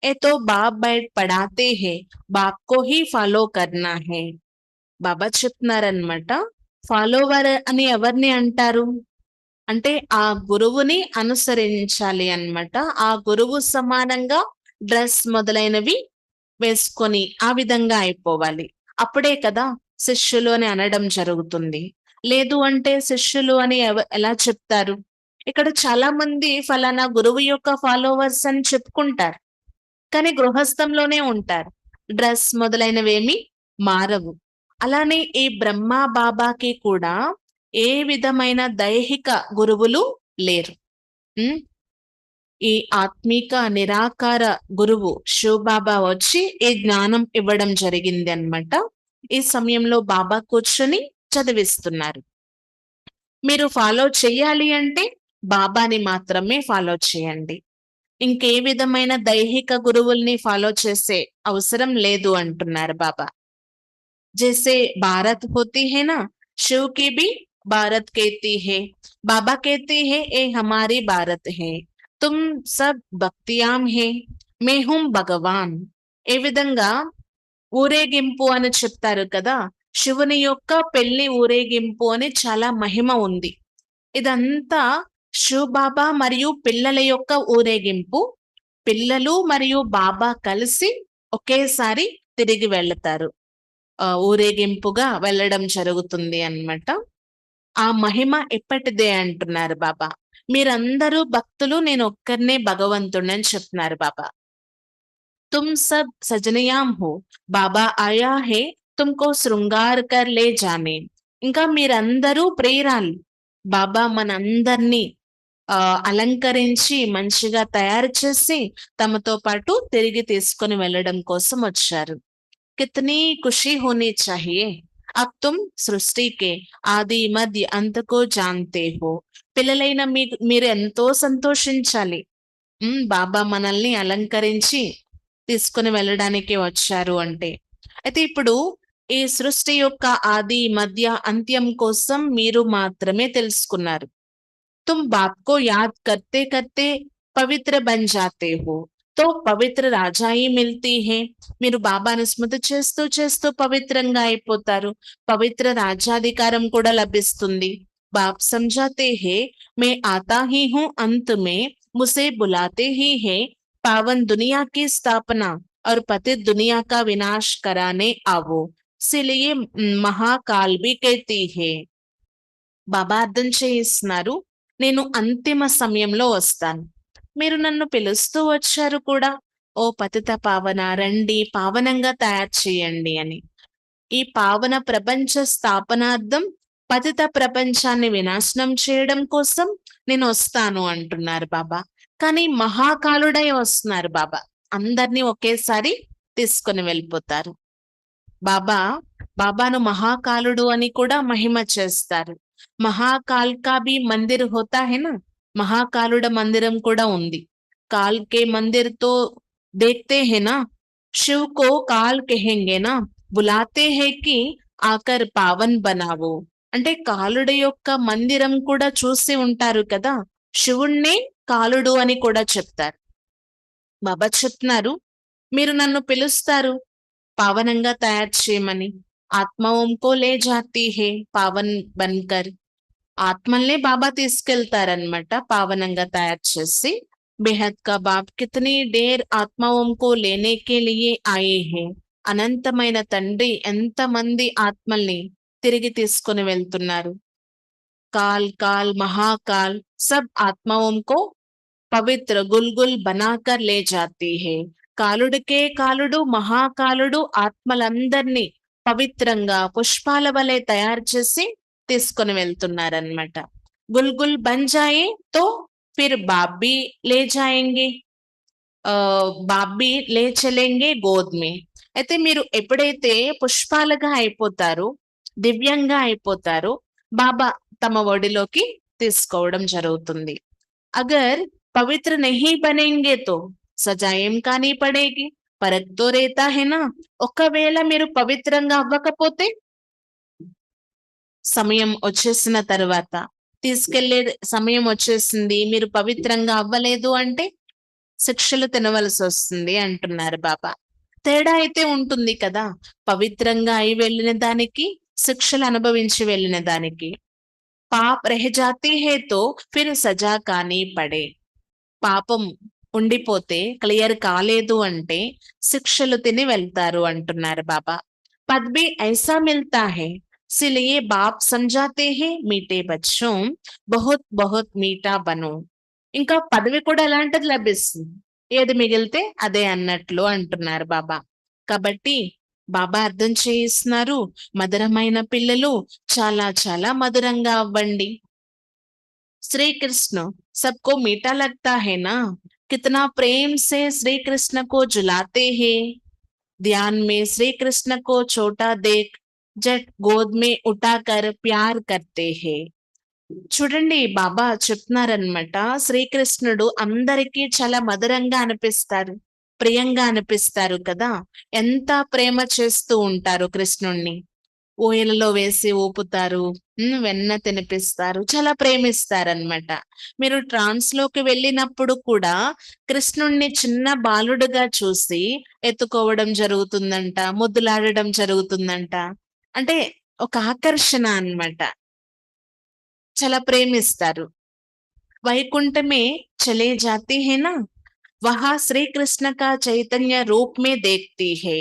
ये तो बाप बैठ पढ़ाते हैं. बाप को ही फॉलो करना है. బాబా చెప్తున్నారనమాట. ఫాలోవర్ అని ఎవరిని అంటారు అంటే ఆ గురువుని అనుసరించాలి అన్నమాట. ఆ గురువు సమానంగా డ్రెస్ మొదలైనవి వేసుకొని ఆ విధంగా అయిపోవాలి. అప్పుడే కదా శిష్యులు అని అనడం జరుగుతుంది. లేదు అంటే శిష్యులు అని ఎలా చెప్తారు? ఇక్కడ చాలా మంది ఫలానా గురువు యొక్క ఫాలోవర్స్ అని చెప్పుకుంటారు. కానీ గృహస్థంలోనే ఉంటారు. డ్రెస్ మొదలైనవేమి మారవు. అలానే ఈ బ్రహ్మ బాబాకి కూడా ఏ విధమైన దైహిక గురువులు లేరు. ఉమ్, ఈ ఆత్మిక నిరాకార గురువు శివబాబా వచ్చి ఈ జ్ఞానం ఇవ్వడం జరిగింది అన్నమాట. ఈ సమయంలో బాబా కూర్చొని చదివిస్తున్నారు. మీరు ఫాలో చేయాలి అంటే బాబాని మాత్రమే ఫాలో చేయండి. ఇంకే విధమైన దైహిక గురువుల్ని ఫాలో చేసే అవసరం లేదు అంటున్నారు బాబా. जैसे भारत होती है ना, शिव की भी भारत कहती है. बाबा कहते हैं ये हमारी भारत है. तुम सब భక్తియాం है. मैं हूं భగవాన్. ఏ విధంగా ఊరేగింపు అని చెప్తారు కదా, శివుని యొక్క పెళ్లి ఊరేగింపు అని చాలా మహిమ ఉంది. ఇదంతా శివబాబా మరియు పిల్లల యొక్క ఊరేగింపు. పిల్లలు మరియు బాబా కలిసి ఒకేసారి తిరిగి వెళ్తారు. ఊరేగింపుగా వెళ్ళడం జరుగుతుంది అన్నమాట. ఆ మహిమ ఎప్పటిదే అంటున్నారు బాబా. మీరందరూ భక్తులు, నేను ఒక్కరినే భగవంతుడని చెప్తున్నారు బాబా. తుమ్ సబ్ సజనియాం హో. బాబా ఆయా హే తుమ్కో శృంగార్ కర్ లే జానే. ఇంకా మీరందరూ ప్రియురాలు. బాబా మనందరినీ అలంకరించి మంచిగా తయారు చేసి తమతో పాటు తిరిగి తీసుకొని వెళ్ళడం కోసం వచ్చారు. कितनी खुशी होनी चाहिए. अब तुम సృష్టి के ఆది మధ్య అంతకో జాన్తే హో. పిల్లలైన మీరు ఎంతో సంతోషించాలి. బాబా మనల్ని అలంకరించి తీసుకుని వెళ్ళడానికి వచ్చారు అంటే. అయితే ఇప్పుడు ఈ సృష్టి యొక్క ఆది మధ్య అంత్యం కోసం మీరు మాత్రమే తెలుసుకున్నారు. तुम बाप को याद करते करते पवित्र बन जाते हो. తో పవిత్ర రాజాయి మిల్తీ హే. మీరు బాబాను స్మృతి చేస్తూ చేస్తూ పవిత్రంగా అయిపోతారు. పవిత్ర రాజ్యాధికారం కూడా లభిస్తుంది. బాప్ సమझाते हैं मैं आता ही हूँ अंत में मुझे बुलाते ही है पावन दुनिया की स्थापना और पतित दुनिया का विनाश कराने आवो. इसीलिए महाकाल भी कहती है. బాబా అర్థం చేయిస్తున్నారు, నేను అంతిమ సమయంలో వస్తాను. మీరు నన్ను పిలుస్తూ వచ్చారు కూడా, ఓ పతిత పావన రండి, పావనంగా తయారు చేయండి అని. ఈ పావన ప్రపంచ స్థాపనార్థం, పతిత ప్రపంచాన్ని వినాశనం చేయడం కోసం నేను వస్తాను అంటున్నారు బాబా. కానీ మహాకాలుడై వస్తున్నారు బాబా. అందరినీ ఒకేసారి తీసుకొని వెళ్ళిపోతారు. బాబాను మహాకాలుడు అని కూడా మహిమ చేస్తారు. మహాకాల్ కా భీ మందిర్ హోతా హై నా. మహాకాలుడ మందిరం కూడా ఉంది. కాల్ కే మందిర్ తో దేఖ్తే హై నా. శివ్ కో కాల్ కహెంగే నా. బులాతే హై కి ఆకర్ పావన్ బనావో. అంటే కాలుడు యొక్క మందిరం కూడా చూసి ఉంటారు కదా, శివుణ్ణి కాలుడు అని కూడా చెప్తారు. బాబా చెప్తున్నారు, మీరు నన్ను పిలుస్తారు పావనంగా తయారు చేయమని. ఆత్మ ఓంకో లే జాతీ హే పావన్ బన్కర్. ఆత్మల్నే బాబా తీసుకెళ్తారనమాట పావనంగా తయారు చేసి. బేహద్ కా బాప్ కితనీ డేర్ ఆత్మ ఓంకో లేనే కే లియే ఆయే హే. అనంతమైన తండ్రి ఎంతమంది ఆత్మల్ని తిరిగి తీసుకొని వెళ్తున్నారు. కాల్ కాల్ మహాకాల్ సబ్ ఆత్మ ఓంకో పవిత్ర గుల్గుల్ బనాకర్ లే జాతీ హే. కాలుడికే కాలుడు మహాకాలుడు ఆత్మలందరినీ పవిత్రంగా పుష్పాల వలె తయారు చేసి తీసుకొని వెళ్తున్నారనమాట. గుల్గుల్ బన్ జాయే తో ఫిర్ బాబ్బీ లే జాయేంగే. బాబ్బీ లే చలేంగే గోద్ మే. అయితే మీరు ఎప్పుడైతే పుష్పాలుగా అయిపోతారో, దివ్యంగా అయిపోతారో, బాబా తమ ఒడిలోకి తీసుకోవడం జరుగుతుంది. అగర్ పవిత్ర నహీ బనేంగే తో సజాయం కానీ పడేగి. ఫరక్ తో రేతా హై నా. ఒకవేళ మీరు పవిత్రంగా అవ్వకపోతే, సమయం వచ్చేసిన తర్వాత, తీసుకెళ్లే సమయం వచ్చేసింది, మీరు పవిత్రంగా అవ్వలేదు అంటే శిక్షలు తినవలసి వస్తుంది అంటున్నారు బాబా. తేడా అయితే ఉంటుంది కదా, పవిత్రంగా అయి వెళ్ళిన దానికి, శిక్షలు అనుభవించి వెళ్ళిన దానికి. పాప్ రహ జాతీ హే తో ఫిర్ సజా కానీ పడే. పాపం ఉండిపోతే, క్లియర్ కాలేదు అంటే శిక్షలు తిని వెళ్తారు అంటున్నారు బాబా. పద్ భీ ఐసా మిల్తా హై. ఇసిలియే బాప్ సమझाते हैं మీటే బచ్చోं బహుత్ బహుత్ మీఠా బనో. ఇంకా పదవి కూడా ఎలాంటిది లభిస్తుంది, ఏది మిగిలితే అదే అన్నట్లు అంటున్నారు బాబా. కాబట్టి బాబా అర్థం చేయిస్తున్నారు, మధురమైన పిల్లలు చాలా చాలా మధురంగా అవ్వండి. श्री कृष्ण सबको मीठा लगता है ना. कितना प्रेम से श्री कृष्ण को झुलाते हैं. ध्यान में श्री कृष्ण को छोटा देख जट गोद में उठाकर प्यार करते हैं. చూడండి బాబా చెప్తున్నారనమాట, శ్రీకృష్ణుడు అందరికీ చాలా మధురంగా అనిపిస్తారు, ప్రియంగా అనిపిస్తారు కదా. ఎంత ప్రేమ చేస్తూ ఉంటారు కృష్ణుణ్ణి. ఊయలలో వేసి ఊపుతారు, వెన్న తినిపిస్తారు, చాలా ప్రేమిస్తారనమాట. మీరు ట్రాన్స్ లోకి వెళ్ళినప్పుడు కూడా కృష్ణుణ్ణి చిన్న బాలుడుగా చూసి ఎత్తుకోవడం జరుగుతుందంట, ముద్దులాడడం జరుగుతుందంట. అంటే ఒక ఆకర్షణ అన్నమాట, చాలా ప్రేమిస్తారు. వైకుంఠమే చలే జాతీ హై నా. వహా శ్రీకృష్ణ కా చైతన్య రూప్ మే దేఖ్తీ హై.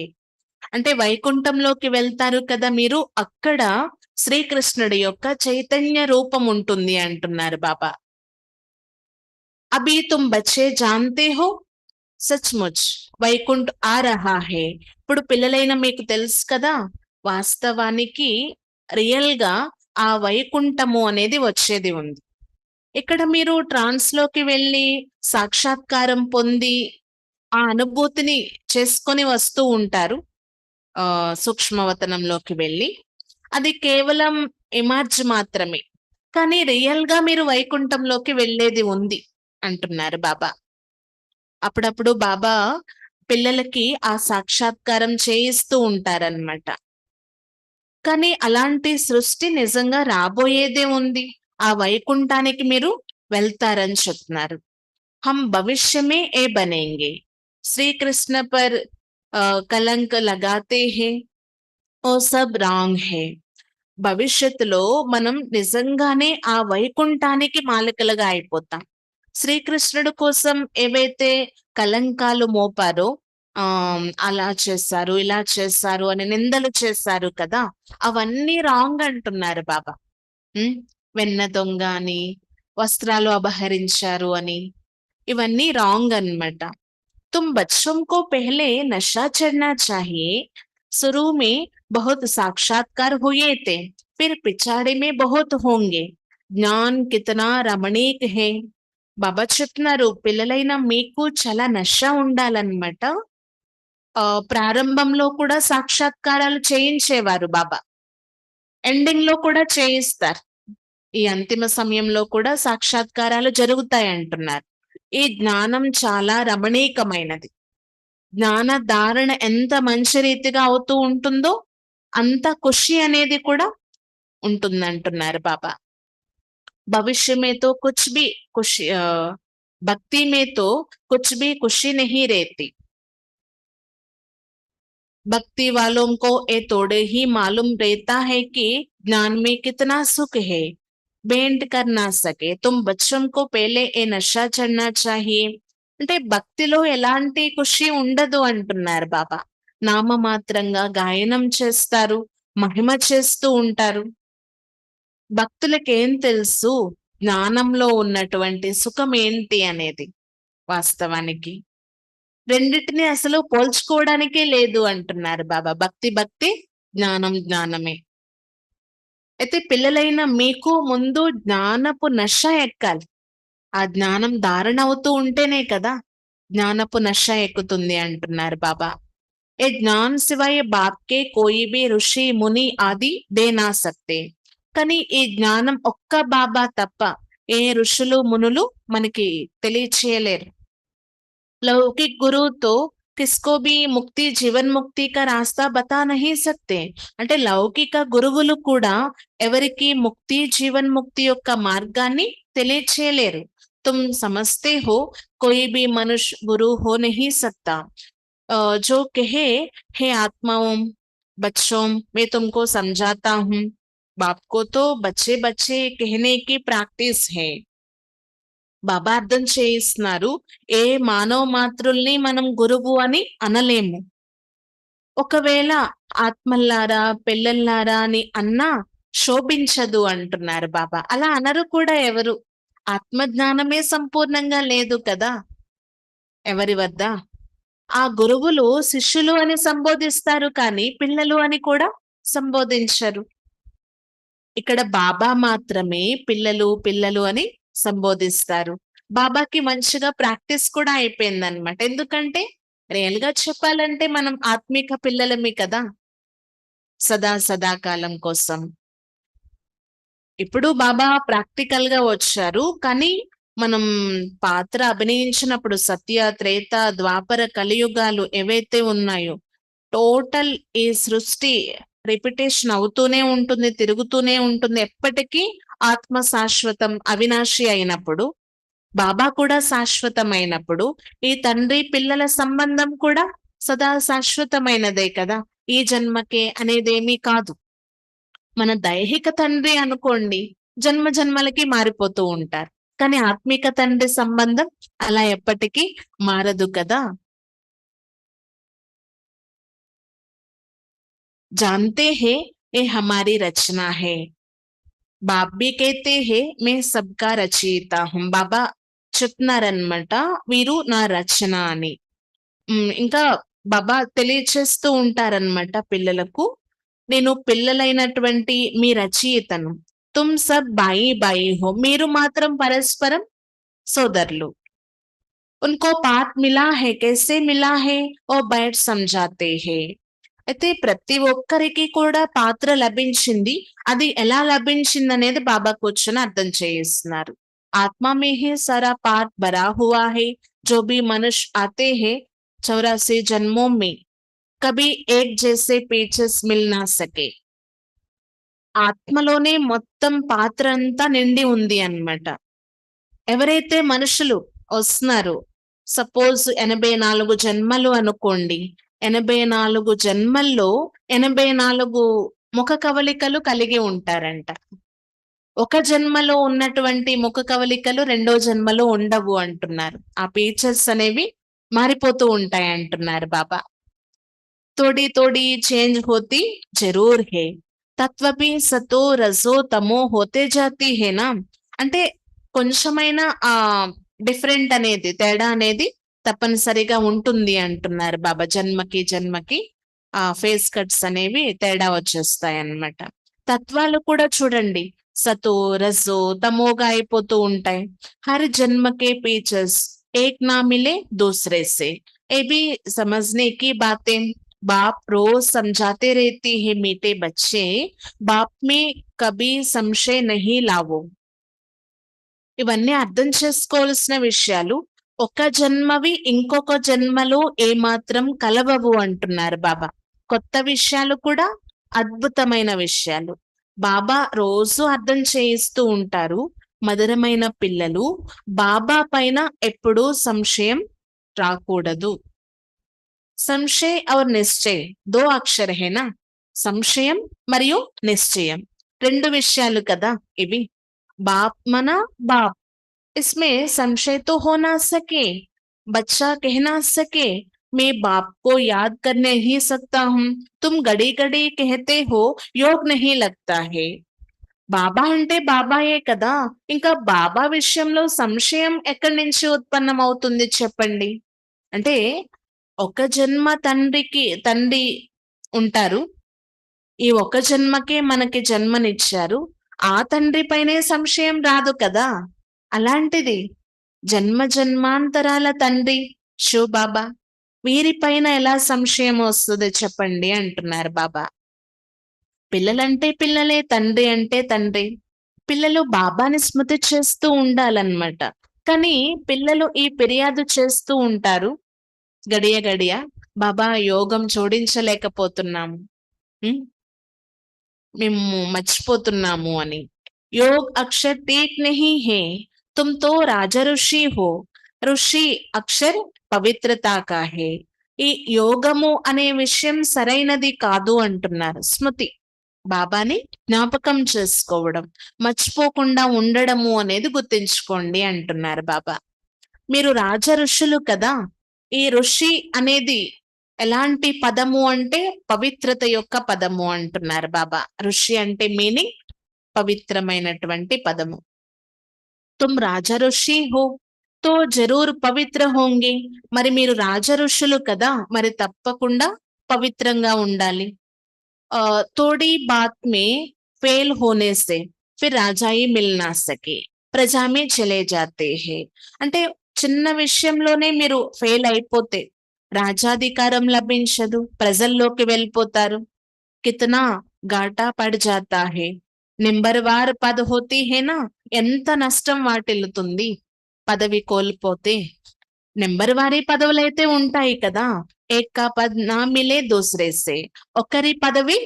అంటే వైకుంఠంలోకి వెళ్తారు కదా మీరు, అక్కడ శ్రీకృష్ణుడి యొక్క చైతన్య రూపం ఉంటుంది అంటున్నారు బాబా. అభి తుమ్ బచ్చే జాన్తే హో సచ్ముచ్ వైకుంఠ్ ఆ రహా హే. ఇప్పుడు పిల్లలైన మీకు తెలుసు కదా, వాస్తవానికి రియల్ గా ఆ వైకుంఠము అనేది వచ్చేది ఉంది. ఇక్కడ మీరు ట్రాన్స్ లోకి వెళ్ళి సాక్షాత్కారం పొంది ఆ అనుభూతిని చేసుకొని వస్తూ ఉంటారు. సూక్ష్మవతనంలోకి వెళ్ళి అది కేవలం ఎమర్జ్ మాత్రమే, కానీ రియల్ గా మీరు వైకుంఠంలోకి వెళ్ళేది ఉంది అంటున్నారు బాబా. అప్పుడప్పుడు బాబా పిల్లలకి ఆ సాక్షాత్కారం చేయిస్తూ ఉంటారన్నమాట. కానీ అలాంటి సృష్టి నిజంగా రాబోయేదే ఉంది, ఆ వైకుంఠానికి మీరు వెళ్తారని చెప్తున్నారు. హం భవిష్యమే ఏ బనేంగే. श्री कृष्ण पर कलंक लगाते हैं, वो सब రాంగ్ है. భవిష్యత్తులో మనం నిజంగానే ఆ వైకుంఠానికి మాలికలుగా అయిపోతాం. శ్రీకృష్ణుడు కోసం ఏవైతే కలంకాలు మోపారో, అలా చేశారు, ఇలా చేశారు అని నిందలు చేశారు కదా, అవన్నీ రాంగ్ అంటున్నారు బాబా. వెన్న దొంగ అని, వస్త్రాలు అపహరించారు అని, ఇవన్నీ రాంగ్ అన్నమాట. तुम बच्चों को पहले नशा चढ़ना चाहिए. शुरू में बहुत साक्षात्कार हुए थे, फिर पिछाड़ी में बहुत होंगे. జ్ఞాన్ కితనా రమణీక్ హే. బాబా చెప్తున్నారు, పిల్లలైన మీకు చాలా నష ఉండాలన్నమాట. ప్రారంభంలో కూడా సాక్షాత్కారాలు చేయించేవారు బాబా, ఎండింగ్ లో కూడా చేయిస్తారు. ఈ అంతిమ సమయంలో కూడా సాక్షాత్కారాలు జరుగుతాయి అంటున్నారు. ఈ జ్ఞానం చాలా రమణీకమైనది. జ్ఞాన ధారణ ఎంత మంచి రీతిగా అవుతూ ఉంటుందో అంత ఖుషి అనేది కూడా ఉంటుందంటున్నారు బాబా. भविष्य में तो कुछ भी खुशी, भक्ति में तो कुछ भी खुशी नहीं रहती. भक्ति वालों को ये थोड़े ही मालूम रहता है कि ज्ञान में कितना सुख है. बेंट कर ना सके. तुम बच्चों को पहले ये नशा चढ़ना चाहिए. అంటే భక్తిలో ఎలాంటి ఖుషి ఉండదు అంటున్నారు బాబా. నామమాత్రంగా గాయనం చేస్తారు, మహిమ చేస్తూ ఉంటారు. భక్తులకేం తెలుసు జ్ఞానంలో ఉన్నటువంటి సుఖం ఏంటి అనేది. వాస్తవానికి రెండిటిని అసలు పోల్చుకోవడానికే లేదు అంటున్నారు బాబా. భక్తి భక్తి, జ్ఞానం జ్ఞానమే. అయితే పిల్లలైన మీకు ముందు జ్ఞానపు నష ఎక్కాలి. ఆ జ్ఞానం ధారణ అవుతూ ఉంటేనే కదా జ్ఞానపు నష ఎక్కుతుంది అంటున్నారు బాబా. ఏ జ్ఞాన్ సివాయ బాప్కే కోయి బి ఋషి ముని ఆది దే నా సక్తే. కానీ ఈ జ్ఞానం ఒక్క బాబా తప్ప ఏ ఋషులు మునులు మనకి తెలియచేయలేరు. లౌకిక్ గురువుతో కిస్కో బి ముక్తి జీవన్ ముక్తి కా రాస్తా బతా నహీ సక్తే. అంటే లౌకిక గురువులు కూడా ఎవరికి ముక్తి జీవన్ ముక్తి యొక్క మార్గాన్ని తెలియచేయలేరు. తుమ్ సమస్తే హో కోయి బి మనుష్య గురు హో నహీ సక్తా. जो कहे हे आत्माओं बच्चों मैं तुमको समझाता हूँ. बाप को तो बच्चे बच्चे कहने की प्रैक्टिस है. బాబా అర్థం చేయిస్తున్నారు, ఏ మానవ మాతృల్ని మనం గురువు అని అనలేము. ఒకవేళ ఆత్మల్లారా పిల్లల్లారా అని అన్నా శోభించదు అంటున్నారు బాబా. అలా అనరు కూడా ఎవరు. ఆత్మజ్ఞానమే సంపూర్ణంగా లేదు కదా ఎవరి వద్ద. ఆ గురువులు శిష్యులు అని సంబోధిస్తారు కానీ పిల్లలు అని కూడా సంబోధించరు. ఇక్కడ బాబా మాత్రమే పిల్లలు పిల్లలు అని సంబోధిస్తారు. బాబాకి మంచిగా ప్రాక్టీస్ కూడా అయిపోయిందన్నమాట. ఎందుకంటే రియల్ గా చెప్పాలంటే మనం ఆత్మిక పిల్లలమే కదా సదాకాలం కోసం. ఇప్పుడు బాబా ప్రాక్టికల్ గా వచ్చారు, కానీ మనం పాత్ర అభినయించినప్పుడు సత్య త్రేత ద్వాపర కలియుగాలు ఏవైతే ఉన్నాయో టోటల్ ఈ సృష్టి రిపిటేషన్ అవుతూనే ఉంటుంది, తిరుగుతూనే ఉంటుంది. ఎప్పటికీ ఆత్మ శాశ్వతం అవినాశి అయినప్పుడు, బాబా కూడా శాశ్వతమైనప్పుడు ఈ తండ్రి పిల్లల సంబంధం కూడా సదా శాశ్వతమైనదే కదా. ఈ జన్మకే అనేదేమీ కాదు. మన దైహిక తండ్రి అనుకోండి జన్మ జన్మలకి మారిపోతూ ఉంటారు, కానీ ఆత్మిక తండ్రి సంబంధం అలా ఎప్పటికీ మారదు కదా. जानते हैं ये हमारी रचना है. बाप भी कहते हैं मैं सबका रचयिता हूँ. బాబా చెప్తున్నారనమాట వీరు నా రచన అని. ఇంకా బాబా తెలియచేస్తూ ఉంటారనమాట పిల్లలకు, నేను పిల్లలైనటువంటి మీ రచయితను. తుమ్ సబ్ బాయి బాయి హో. మీరు మాత్రం పరస్పరం సోదరులు. उनको पाठ मिला है, कैसे मिला है वो बैठ समझाते हैं. అయితే ప్రతి ఒక్కరికి కూడా పాత్ర లభించింది, అది ఎలా లభించింది అనేది బాబా కూర్చొని అర్థం చేయిస్తున్నారు. ఆత్మ మే హే సారా పార్ట్ భరా హువా హై. जो भी मनुष्य आते हैं 84 जन्मों में कभी एक जैसे पेचेस मिल ना सके. ఆత్మలోనే మొత్తం పాత్ర అంతా నిండి ఉంది అన్నమాట. ఎవరైతే మనుషులు వస్తున్నారు సపోజ్ 84 జన్మలు అనుకోండి. 84 జన్మల్లో 84 ముఖ కవళికలు కలిగి ఉంటారంట. ఒక జన్మలో ఉన్నటువంటి ముఖ కవళికలు రెండో జన్మలో ఉండవు అంటున్నారు. ఆ ఫీచర్స్ అనేవి మారిపోతూ ఉంటాయి అంటున్నారు బాబా. తోడి తోడి చేంజ్ హోती జరూర్ హే, తత్వ భీ సతో రజో తమో హోతే జాతి హేనా. అంటే కొంచెమైనా ఆ డిఫరెంట్ అనేది, తేడా అనేది తప్పనిసరిగా ఉంటుంది అంటున్నారు బాబా. జన్మకి జన్మకి ఆ ఫేస్ కట్స్ అనేవి తేడా వచ్చేస్తాయి అన్నమాట. తత్వాలు కూడా చూడండి, సతో రజో తమోగా అయిపోతూ ఉంటాయి. హర్ జన్మకే ఫీచర్స్ ఏక్ నా మిలే దూసరే సే. ఏ भी समझने की बातें बाप रोज समझाते रहती है मीठे बच्चे, बाप में कभी संशय नहीं लावो. ఇవన్నీ అర్థం చేసుకోవాల్సిన విషయాలు. ఒక జన్మవి ఇంకొక జన్మలో ఏమాత్రం కలవవు అంటున్నారు బాబా. కొత్త విషయాలు కూడా అద్భుతమైన విషయాలు బాబా రోజు అర్థం చేయిస్తూ ఉంటారు. మధురమైన పిల్లలు, బాబా పైన ఎప్పుడూ సంశయం రాకూడదు. సంశయ్ और నిశ్చయ్ దో అక్షర్ హేనా. సంశయం మరియు నిశ్చయం రెండు విషయాలు కదా ఇవి. బాప్ మన బాప్, इसमें संशय तो हो ना सके. बच्चा कह ना सके मैं बाप को याद कर नहीं सकता हूँ, तुम घड़ी घड़ी कहते हो योग नहीं लगता है. బాబా అంటే బాబాయే కదా, ఇంకా బాబా విషయంలో సంశయం ఎక్కడి నుంచి ఉత్పన్నమవుతుంది చెప్పండి. అంటే ఒక జన్మ తండ్రి ఉంటారు. ఈ ఒక జన్మకే మనకి జన్మనిచ్చారు. ఆ తండ్రి పైనే సంశయం రాదు కదా. అలాంటిది జన్మ జన్మాంతరాల తండ్రి శివ బాబా, వీరిపైన ఎలా సంశయం వస్తుంది చెప్పండి అంటున్నారు బాబా. పిల్లలంటే పిల్లలే, తండ్రి అంటే తండ్రి. పిల్లలు బాబాని స్మృతి చేస్తూ ఉండాలన్నమాట. కానీ పిల్లలు ఈ ఫిర్యాదు చేస్తూ ఉంటారు గడియ గడియ, బాబా యోగం జోడించలేకపోతున్నాము, మేము మర్చిపోతున్నాము అని. योग अक्षर टेक नहीं है, तुम तो राजा ऋषि हो, ఋషి అక్షర్ పవిత్రతా కా హే. ఈ యోగము అనే విషయం సరైనది కాదు అంటున్నారు. స్మృతి, బాబాని జ్ఞాపకం చేసుకోవడం, మర్చిపోకుండా ఉండడము అనేది గుర్తించుకోండి అంటున్నారు బాబా. మీరు రాజ ఋషులు కదా. ఈ ఋషి అనేది ఎలాంటి పదము అంటే పవిత్రత యొక్క పదము అంటున్నారు బాబా. ఋషి అంటే మీనింగ్ పవిత్రమైనటువంటి పదము. తుమ్ రాజ ఋషి హో తో జరూర్ పవిత్ర హోంగే. మరి మీరు రాజ ఋషులు కదా, మరి తప్పకుండా పవిత్రంగా ఉండాలి. తోడి బాత్ మే ఫెయిల్ హోనే సే ఫిర్ రాజాయి మిల్ నా సకే, ప్రజా మే చలే జాతే హే. అంటే చిన్న విషయంలోనే మీరు ఫెయిల్ అయిపోతే రాజాధికారం లభించదు, ప్రజల్లోకి వెళ్ళిపోతారు. కితనా ఘాటా పడ్ జాతా హే, నెంబర్వార్ పద హోతీ హేనా. ఎంత నష్టం వాటిల్లుతుంది పదవి కోల్పోతే. నెంబర్ వారీ పదవులైతే ఉంటాయి కదా. ఏకా పద్ నా మిలే దూసరే సే, ఒకరి పదవి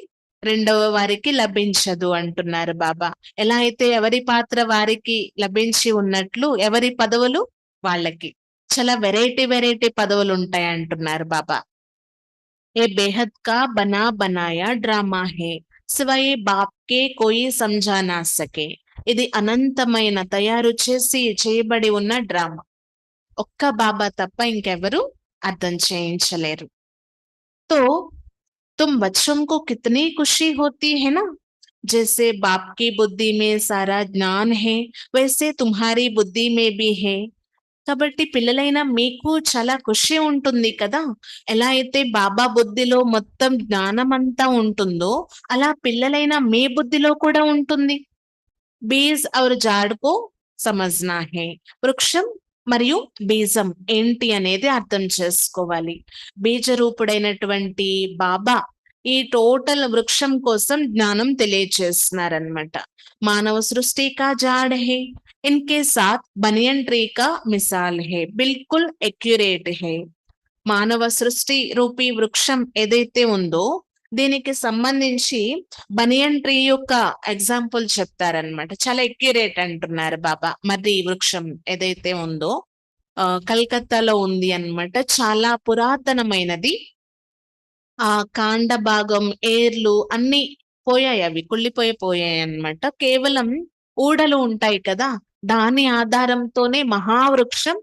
రెండవ వారికి లభించదు అంటున్నారు బాబా. ఎలా అయితే ఎవరి పాత్ర వారికి లభించి ఉన్నట్లు ఎవరి పదవులు వాళ్ళకి చాలా వెరైటీ పదవులు ఉంటాయి అంటున్నారు బాబా. ఏ బేహద్ కా బనా బనాయా డ్రామా హే, సివాయే బాప్ కే కోయి సమझा నా సకే. ఇది అనంతమైన తయారు చేసి చేయబడి ఉన్న డ్రామా. ఒక్క బాబా తప్ప ఇంకెవరు అర్థం చేయించలేరు. तो तुम बच्चों को कितनी खुशी होती है ना. जैसे बाप की बुद्धि में सारा ज्ञान है, वैसे तुम्हारी बुद्धि में भी है. కాబట్టి పిల్లలైన మీకు చాలా ఖుషి ఉంటుంది కదా. ఎలా అయితే బాబా బుద్ధిలో మొత్తం జ్ఞానం అంతా ఉంటుందో అలా పిల్లలైన మీ బుద్ధిలో కూడా ఉంటుంది. బీజ్ ఔర్ జాడ్కో సమజ్నా హే. వృక్షం మరియు బీజం ఏంటి అనేది అర్థం చేసుకోవాలి. బీజ రూపుడైనటువంటి బాబా ఈ టోటల్ వృక్షం కోసం జ్ఞానం తెలియచేస్తున్నారనమాట. మానవ సృష్టి కా జాడ్ హే, इनके साथ बनियन ट्री का मिसाल है, बिल्कुल एक्यूरेट है. మానవ సృష్టి రూపీ వృక్షం ఏదైతే ఉందో దీనికి సంబంధించి బనియన్ ట్రీ యొక్క ఎగ్జాంపుల్ చెప్తారనమాట. చాలా ఎక్యురేట్ అంటున్నారు బాబా. మరి వృక్షం ఏదైతే ఉందో కలకత్తాలో ఉంది అన్నమాట. చాలా పురాతనమైనది. ఆ కాండ భాగం, ఏర్లు అన్నీ పోయాయి. అవి కుళ్ళిపోయాయి అన్నమాట. కేవలం ఊడలు ఉంటాయి కదా! దాని ఆధారంతోనే మహావృక్షం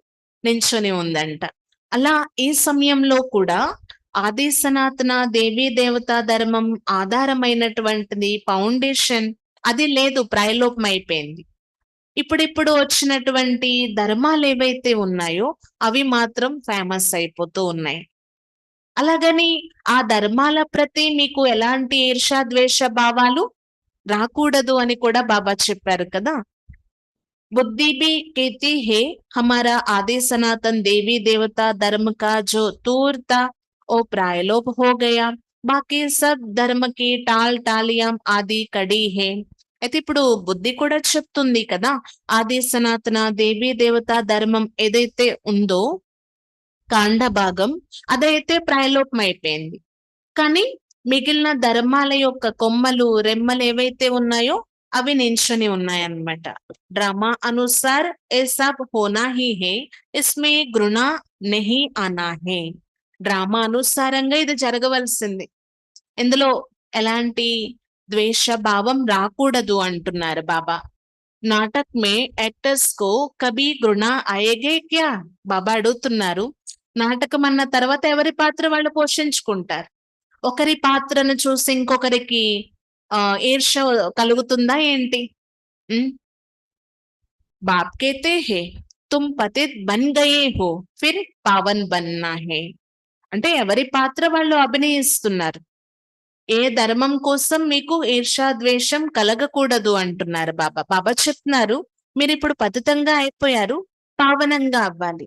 నించొని ఉందంట. అలా ఈ సమయంలో కూడా ఆది సనాతన దేవీ దేవతా ధర్మం ఆధారమైనటువంటిది ఫౌండేషన్ అది లేదు. ప్రాయలోపమైపోయింది. ఇప్పుడిప్పుడు వచ్చినటువంటి ధర్మాలేవైతే ఉన్నాయో అవి మాత్రం ఫేమస్ అయిపోతూ ఉన్నాయి. అలాగని ఆ ధర్మాల ప్రతి మీకు ఎలాంటి ఈర్ష్య, ద్వేష భావాలు రాకూడదు అని కూడా బాబా చెప్పారు కదా! बुद्धि भी कहती है हमारा आदि सनातन देवी देवता धर्म का जो तूर था वो प्रायलोप हो गया बाकी सब ధర్మ కి టాల్ టాలియాం ఆది కడి హే. అయితే ఇప్పుడు బుద్ధి కూడా చెప్తుంది కదా, ఆది సనాతన దేవీ దేవతా ధర్మం ఏదైతే ఉందో కాండ భాగం అదైతే ప్రాయలోపమైపోయింది. కానీ మిగిలిన ధర్మాల యొక్క కొమ్మలు, రెమ్మలు ఏవైతే ఉన్నాయో అవి నించొని ఉన్నాయన్నమాట. డ్రామా అనుసార్ ఏ సబ్ హోనా హీ హే, ఇస్మే ఘృణ నహీ ఆనా హే. డ్రామా అనుసారంగా ఇది జరగవలసింది. ఇందులో ఎలాంటి ద్వేష భావం రాకూడదు అంటున్నారు బాబా. నాటక్ మే యాక్టర్స్ కో కభీ ఘృణ ఆయేగే క్యా? బాబా అడుగుతున్నారు. నాటకం అన్న తర్వాత ఎవరి పాత్ర వాళ్ళు పోషించుకుంటారు. ఒకరి పాత్రను చూసి ఇంకొకరికి ఈర్ష్య కలుగుతుందా ఏంటి? హ్మ్. బాప్ కేతే హే తుమ్ పతిత్ బన్ గయే హో ఫిర్ పావన్ బన్నా హే. అంటే ఎవరి పాత్ర వాళ్ళు అభినయిస్తున్నారు. ఏ ధర్మం కోసం మీకు ఈర్ష్య, ద్వేషం కలగకూడదు అంటున్నారు బాబా. బాబా చెప్తున్నారు, మీరిప్పుడు పతితంగా అయిపోయారు, పావనంగా అవ్వాలి.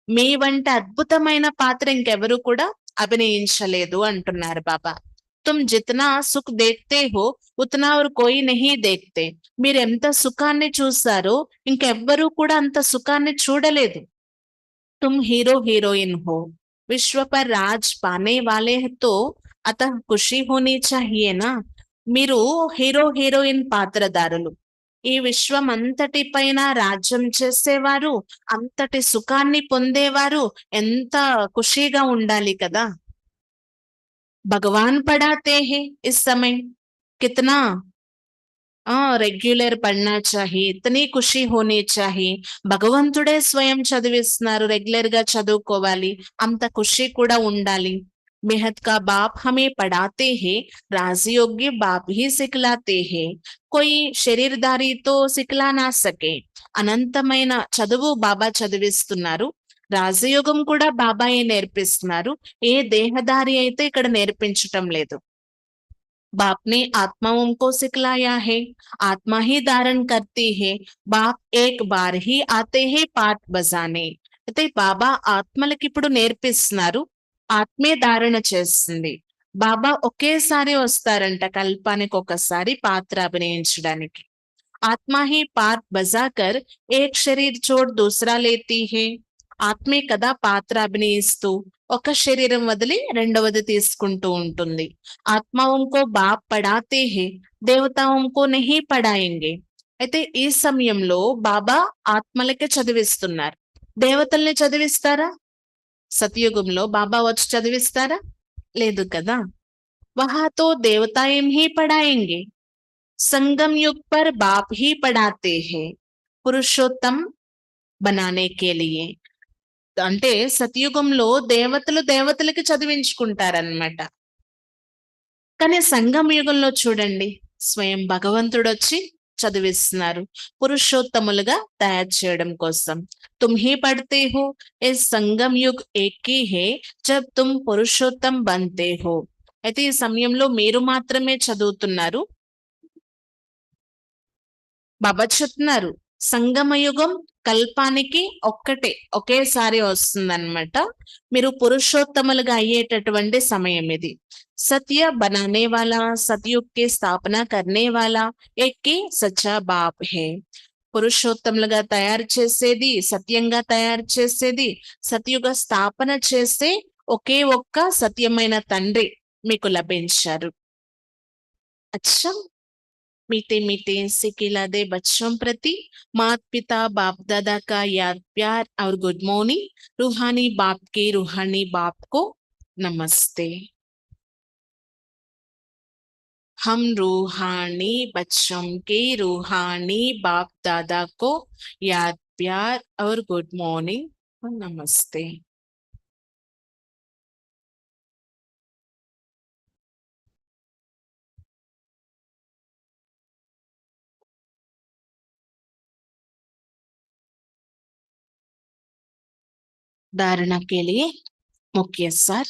మీ వంటి అద్భుతమైన పాత్ర ఇంకెవరు కూడా అభినయించలేదు అంటున్నారు బాబా. తుమ్ జితనా సుఖ్ దేఖ్తే హో ఉతనా ఔర్ కోయి నహీ దేఖ్తే. మీరెంత సుఖాన్ని చూసారో ఇంకెవ్వరూ కూడా అంత సుఖాన్ని చూడలేదు. तुम हीरो हीरोइन हो, विश्व पर राज पाने वाले हैं तो अतः ఖుషి హోనీ చాహియే నా. మీరు హీరో హీరోయిన్ పాత్రధారులు. ఈ విశ్వం అంతటి పైన రాజ్యం చేసేవారు, అంతటి సుఖాన్ని పొందేవారు ఎంత ఖుషీగా ఉండాలి కదా. భగవాన్ పడాతే హే ఇస్ సమయ కితనా రెగ్యులర్ పడనా చాహి, ఇతనీ ఖుషి హోనీ చాహి. భగవంతుడే స్వయం చదివిస్తున్నారు, రెగ్యులర్ గా చదువుకోవాలి, అంత ఖుషి కూడా ఉండాలి. बेहद का बाप हमें पढ़ाते हैं, राजयोग्य बाप ही सिखलाते हैं. कोई శరీరధారి తో సిక్లా నా సకే. అనంతమైన చదువు బాబా చదివిస్తున్నారు, రాజయోగం కూడా బాబాయే నేర్పిస్తున్నారు. ఏ దేహధారి అయితే ఇక్కడ నేర్పించటం లేదు. बाप ने आत्माओं को सिखलाया है, आत्मा ही धारण करती है. बाप एक बार ही आते हैं पाठ बजाने. అయితే బాబా ఆత్మలకి ఇప్పుడు నేర్పిస్తున్నారు, ఆత్మే ధారణ చేస్తుంది. బాబా ఒకేసారి వస్తారంట కల్పానికి ఒకసారి పాత్ర అభినయించడానికి. ఆత్మ హీ పార్ట్ బజాకర్ ఏక్ శరీర్ చోడ్ దూసరా లేతీ హే. ఆత్మే కదా పాత్ర అభినయిస్తూ ఒక శరీరం వదిలి రెండవది తీసుకుంటూ ఉంటుంది. ఆత్మాओं బాప్ పడాతే హే, దేవతాओं నహీ పడాయింగే. అయితే ఈ సమయంలో బాబా ఆత్మలకే చదివిస్తున్నారు, దేవతల్ని చదివిస్తారా? సతయుగంలో బాబా వచ్చి చదివిస్తారా? లేదు కదా. వహా తో దేవతాయం హీ పడాయింగే, సంగం యుగ్ పర్ బాప్ హీ పడాతే హే పురుషోత్తం బనానే కే లియే. అంటే సతయుగంలో దేవతలు దేవతలకి చదివించుకుంటారన్నమాట. కానీ సంగమ యుగంలో చూడండి, స్వయం భగవంతుడు వచ్చి చదివిస్తున్నారు, పురుషోత్తములుగా తయారు చేయడం కోసం. తుమ్ హీ పढ़ते हो, ఏ సంగం యుగ్ ఏక్ హీ హే జబ్ తుమ్ పురుషోత్తం బంతే హో. అయితే ఈ సమయంలో మీరు మాత్రమే చదువుతున్నారు. బాబా చెప్తున్నారు, సంగమయుగం కల్పానికి ఒకేసారి వస్తుందన్నమాట. మీరు పురుషోత్తములుగా అయ్యేటటువంటి సమయం ఇది. సత్య బనానే వాలా, సతయుగ్ కి స్థాపన కర్నే వాలా ఏక్ ही సచ్చా బాప్ హే. పురుషోత్తములుగా తయారు చేసేది, సత్యంగా తయారు చేసేది, సతయుగ స్థాపన చేసే ఒకే ఒక్క సత్యమైన తండ్రి మీకు లభించారు. అచ్చా, मीठे मीठे से खिला दे बच्चों प्रति माता पिता बाप दादा का याद प्यार और गुड मॉर्निंग। रूहानी बाप के रूहानी बाप को नमस्ते। हम रूहानी बच्चों के रूहानी बाप दादा को याद प्यार और गुड मॉर्निंग और नमस्ते। धारणा के लिए मुख्य सार।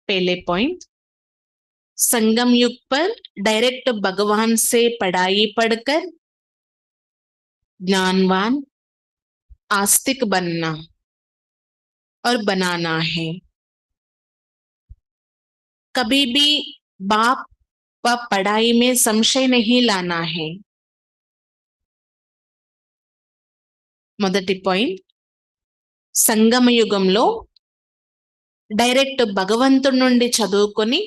पहले पॉइंट, संगम युग पर डायरेक्ट भगवान से पढ़ाई पढ़कर ज्ञानवान आस्तिक बनना और बनाना है। कभी भी बाप व पढ़ाई में संशय नहीं लाना है। మొదటి పాయింట్, సంగమ యుగంలో డైరెక్ట్ భగవంతుడి నుండి చదువుకొని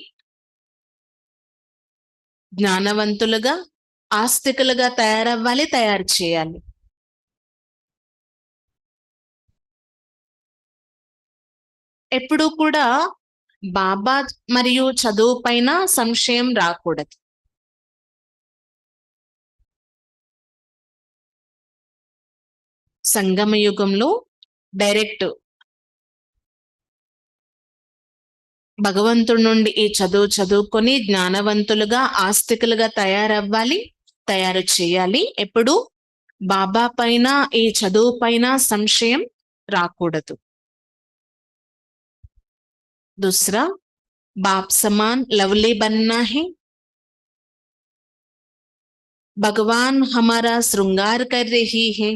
జ్ఞానవంతులుగా ఆస్తికులుగా తయారవ్వాలి, తయారు చేయాలి. ఎప్పుడూ కూడా బాబా మరియు చదువు పైన సంశయం రాకూడదు. సంగమ యుగంలో డైరెక్ట్ భగవంతుడి నుండి ఈ చదువుకొని జ్ఞానవంతులుగా ఆస్తికులుగా తయారవ్వాలి, తయారు చేయాలి. ఎప్పుడు బాబా పైన ఈ చదువు పైన సంశయం రాకూడదు. दूसरा, बाप समान लवली बनना है. भगवान हमारा श्रृंगार कर रही है.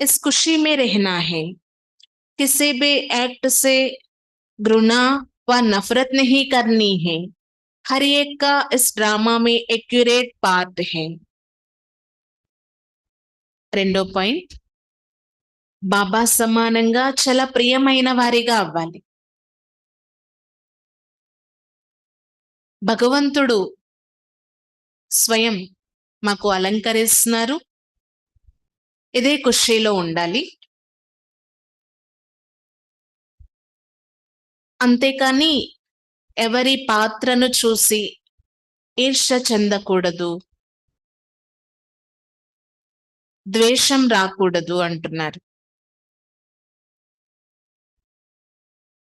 इस खुशी में रहना है. किसी भी एक्ट से घृणा व नफरत नहीं करनी है. हर एक का इस ड्रामा में एक्यूरेट पार्ट है. రెండో పాయింట్, బాబా సమానంగా చాలా ప్రియమైన వారిగా అవ్వాలి. భగవంతుడు స్వయం మాకు అలంకరిస్తున్నారు, ఇదే ఖుషీలో ఉండాలి. అంతేకాని ఎవరి పాత్రను చూసి ఈర్ష్య చెందకూడదు, ద్వేషం రాకూడదు అంటున్నారు.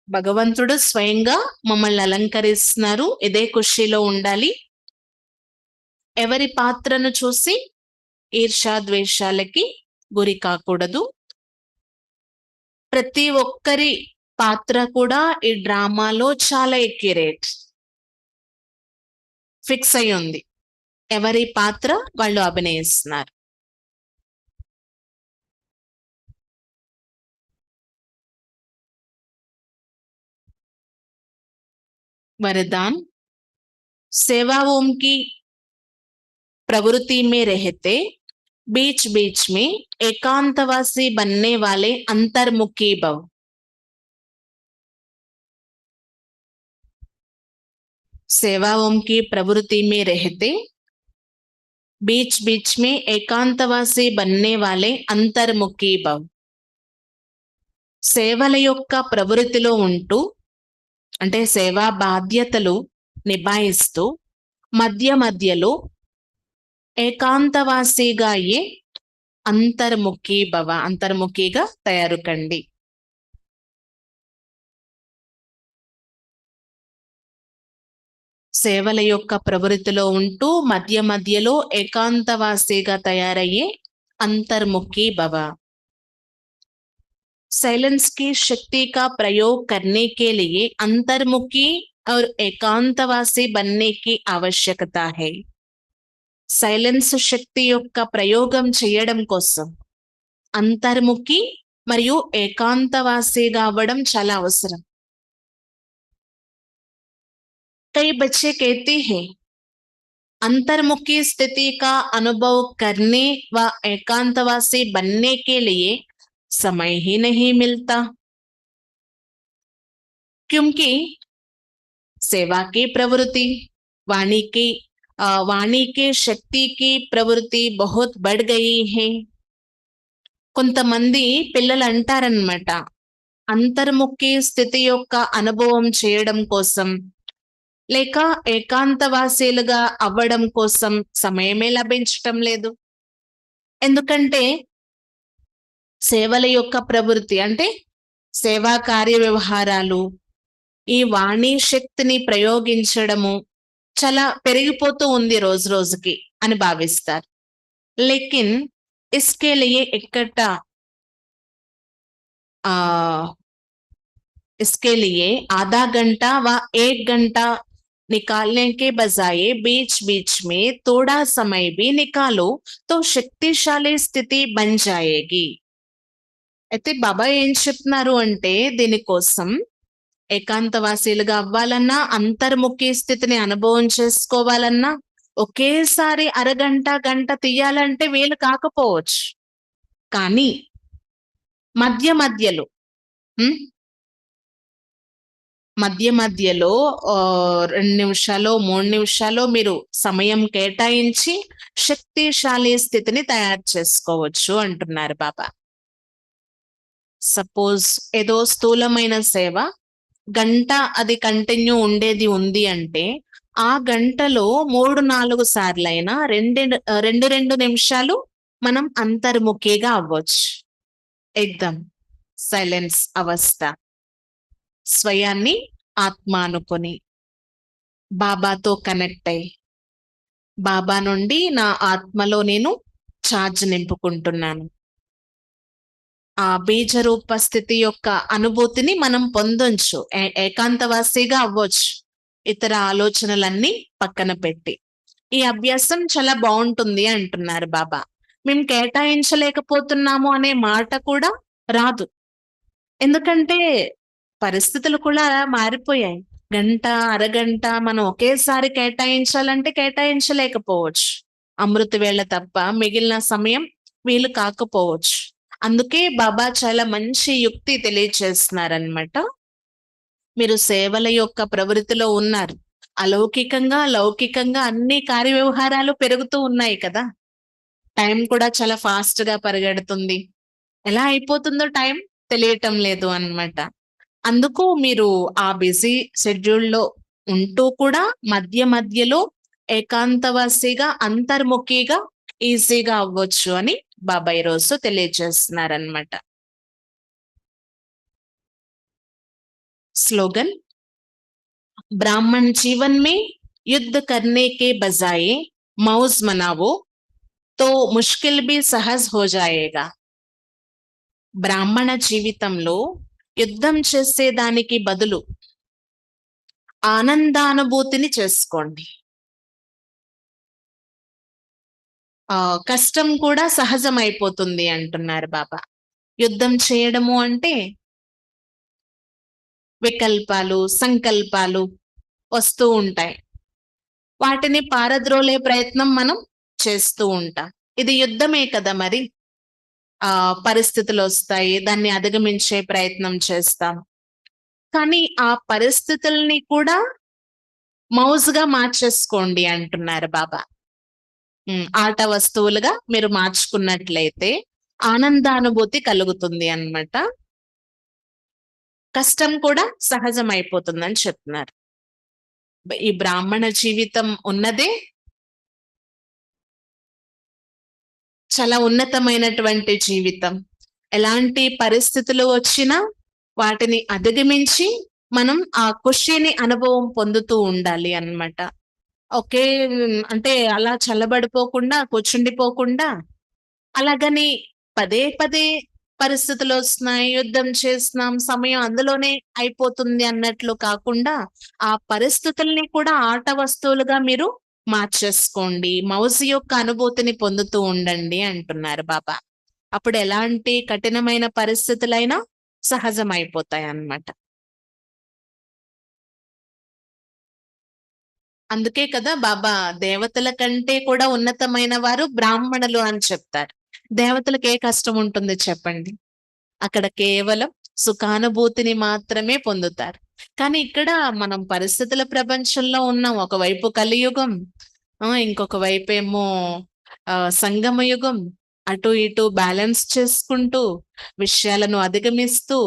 భగవంతుడు స్వయంగా మమ్మల్ని అలంకరిస్తున్నారు, ఇదే ఖుషీలో ఉండాలి. ఎవరి పాత్రను చూసి ఈర్ష్య ద్వేషాలకి గురి కాకూడదు. ప్రతి ఒక్కరి పాత్ర కూడా ఈ డ్రామాలో చాలా ఎక్యురేట్, ఫిక్స్ అయి ఉంది. ఎవరి పాత్ర వాళ్ళు అభినయిస్తున్నారు. वरदान, सेवा ओम की प्रवृत्ति में रहते बीच बीच में एकांतवासी बनने वाले अंतर्मुखी भव. सेवा ओम की प्रवृत्ति में रहते बीच बीच में एकांतवासी बनने वाले अंतर्मुखी भव. సేవల యొక్క ప్రవృత్తిలో ఉంటూ, అంటే సేవా బాధ్యతలు నిభాయిస్తూ మధ్య మధ్యలో ఏకాంతవాసిగా అయ్యే అంతర్ముఖి భవ, అంతర్ముఖిగా తయారు కండి. సేవల యొక్క ప్రవృత్తిలో ఉంటూ మధ్య మధ్యలో ఏకాంతవాసిగా తయారయ్యే अंतर्मुखी भव. साइलेंस की शक्ति का प्रयोग करने के लिए अंतर्मुखी और एकांतवासी बनने की आवश्यकता है. సైలెన్స్ శక్తి యొక్క ప్రయోగం చేయడం కోసం అంతర్ముఖి మరియు ఏకాంతవాసిగా అవ్వడం చాలా అవసరం. कई बच्चे कहते हैं अंतर्मुखी स्थिति का अनुभव करने व एकांतवासी बनने के लिए समय ही नहीं मिलता, क्योंकि सेवा की प्रवृत्ति, वाणी की वाणी के शक्ति की प्रवृत्ति बहुत बढ़ गई है. కొంతమంది పిల్లలు అంటారనమాట, అంతర్ముఖి స్థితి యొక్క అనుభవం చేయడం కోసం లేక ఏకాంతవాసీలుగా అవ్వడం కోసం సమయమే లభించటం లేదు. ఎందుకంటే సేవల యొక్క ప్రవృత్తి అంటే సేవా కార్య వ్యవహారాలు, ఈ వాణి శక్తిని ప్రయోగించడము చాలా పెరిగిపోతూ ఉంది రోజు రోజుకి అని భావిస్తారు. లేకిన్ इसके लिए इकट्ठा इसके लिए आधा घंटा व 1 घंटा निकालने के बजाय बीच बीच में थोड़ा समय भी निकालो तो शक्तिशाली స్థితి बन जाएगी. అయితే బాబా ఏం చెప్తున్నారు అంటే దీనికోసం ఏకాంతవాసీలుగా అవ్వాలన్నా, అంతర్ముఖి స్థితిని అనుభవం చేసుకోవాలన్నా ఒకేసారి అరగంట గంట తీయాలంటే వీలు కాకపోవచ్చు. కానీ మధ్య మధ్యలో మధ్య మధ్యలో 2 నిమిషాలు 3 నిమిషాలు మీరు సమయం కేటాయించి శక్తిశాలి స్థితిని తయారు చేసుకోవచ్చు అంటున్నారు బాబా. సపోజ్ ఏదో స్థూలమైన సేవ గంట అది కంటిన్యూ ఉండేది ఉంది అంటే ఆ గంటలో 3-4 సార్లైనా 2 నిమిషాలు మనం అంతర్ముఖిగా అవ్వచ్చు. ఎగ్దమ్ సైలెన్స్ అవస్థ, స్వయాన్ని ఆత్మ అనుకొని బాబాతో కనెక్ట్ అయ్యి, బాబా నుండి నా ఆత్మలో నేను ఛార్జ్ నింపుకుంటున్నాను. ఆ బీజరూప స్థితి యొక్క అనుభూతిని మనం పొందొచ్చు, ఏకాంతవాసిగా అవ్వచ్చు, ఇతర ఆలోచనలన్నీ పక్కన పెట్టి. ఈ అభ్యాసం చాలా బాగుంటుంది అంటున్నారు బాబా. మేము కేటాయించలేకపోతున్నాము అనే మాట కూడా రాదు. ఎందుకంటే పరిస్థితులు కూడా మారిపోయాయి. గంట అరగంట మనం ఒకేసారి కేటాయించాలంటే కేటాయించలేకపోవచ్చు. అమృత వేళ తప్ప మిగిలిన సమయం వీలు కాకపోవచ్చు. అందుకే బాబా చాలా మంచి యుక్తి తెలియచేస్తున్నారనమాట. మీరు సేవల యొక్క ప్రవృత్తిలో ఉన్నారు. అలౌకికంగా లౌకికంగా అన్ని కార్యవ్యవహారాలు పెరుగుతూ ఉన్నాయి కదా. టైం కూడా చాలా ఫాస్ట్ గా పరిగెడుతుంది. ఎలా అయిపోతుందో టైం తెలియటం లేదు అన్నమాట. అందుకు మీరు ఆ బిజీ షెడ్యూల్లో ఉంటూ కూడా మధ్య మధ్యలో ఏకాంతవాసిగా అంతర్ముఖిగా ఈజీగా అవ్వచ్చు అని బాబా ఈరోజు తెలియజేస్తున్నారనమాట. स्लोगन, ब्राह्मण जीवन में युद्ध करने के बजाय मौज मनाओ तो मुश्किल भी सहज हो जाएगा. బ్రాహ్మణ జీవితంలో యుద్ధం చేసేదానికి బదులు ఆనందానుభూతిని చేసుకోండి. కష్టం కూడా సహజమైపోతుంది అంటున్నారు బాబా. యుద్ధం చేయడము అంటే వికల్పాలు సంకల్పాలు వస్తూ ఉంటాయి. వాటిని పారద్రోలే ప్రయత్నం మనం చేస్తూ ఉంటాం. ఇది యుద్ధమే కదా మరి. పరిస్థితులు వస్తాయి, దాన్ని అధిగమించే ప్రయత్నం చేస్తాం. కానీ ఆ పరిస్థితుల్ని కూడా మౌజుగా మార్చేసుకోండి అంటున్నారు బాబా. ఆట వస్తువులుగా మీరు మార్చుకున్నట్లయితే ఆనందానుభూతి కలుగుతుంది అన్నమాట. కష్టం కూడా సహజమైపోతుందని చెప్తున్నారు. ఈ బ్రాహ్మణ జీవితం ఉన్నదే చాలా ఉన్నతమైనటువంటి జీవితం. ఎలాంటి పరిస్థితులు వచ్చినా వాటిని అధిగమించి మనం ఆ ఖుషీని అనుభవం పొందుతూ ఉండాలి అన్నమాట. ఒకే అంటే అలా చల్లబడిపోకుండా కూర్చుండిపోకుండా, అలాగని పదే పదే పరిస్థితులు వస్తున్నాయి, యుద్ధం చేస్తున్నాం, సమయం అందులోనే అయిపోతుంది అన్నట్లు కాకుండా ఆ పరిస్థితుల్ని కూడా ఆట వస్తువులుగా మీరు మార్చేసుకోండి. మౌజు యొక్క అనుభూతిని పొందుతూ ఉండండి అంటున్నారు బాబా. అప్పుడు ఎలాంటి కఠినమైన పరిస్థితులైనా సహజమైపోతాయి అన్నమాట. అందుకే కదా బాబా దేవతల కంటే కూడా ఉన్నతమైన వారు బ్రాహ్మణులు అని చెప్తారు. దేవతలకు ఏ కష్టం ఉంటుంది చెప్పండి? అక్కడ కేవలం సుఖానుభూతిని మాత్రమే పొందుతారు. కానీ ఇక్కడ మనం పరిస్థితుల ప్రపంచంలో ఉన్నాం. ఒకవైపు కలియుగం, ఇంకొక వైపేమో సంగమ యుగం. అటు ఇటు బ్యాలెన్స్ చేసుకుంటూ, విషయాలను అధిగమిస్తూ,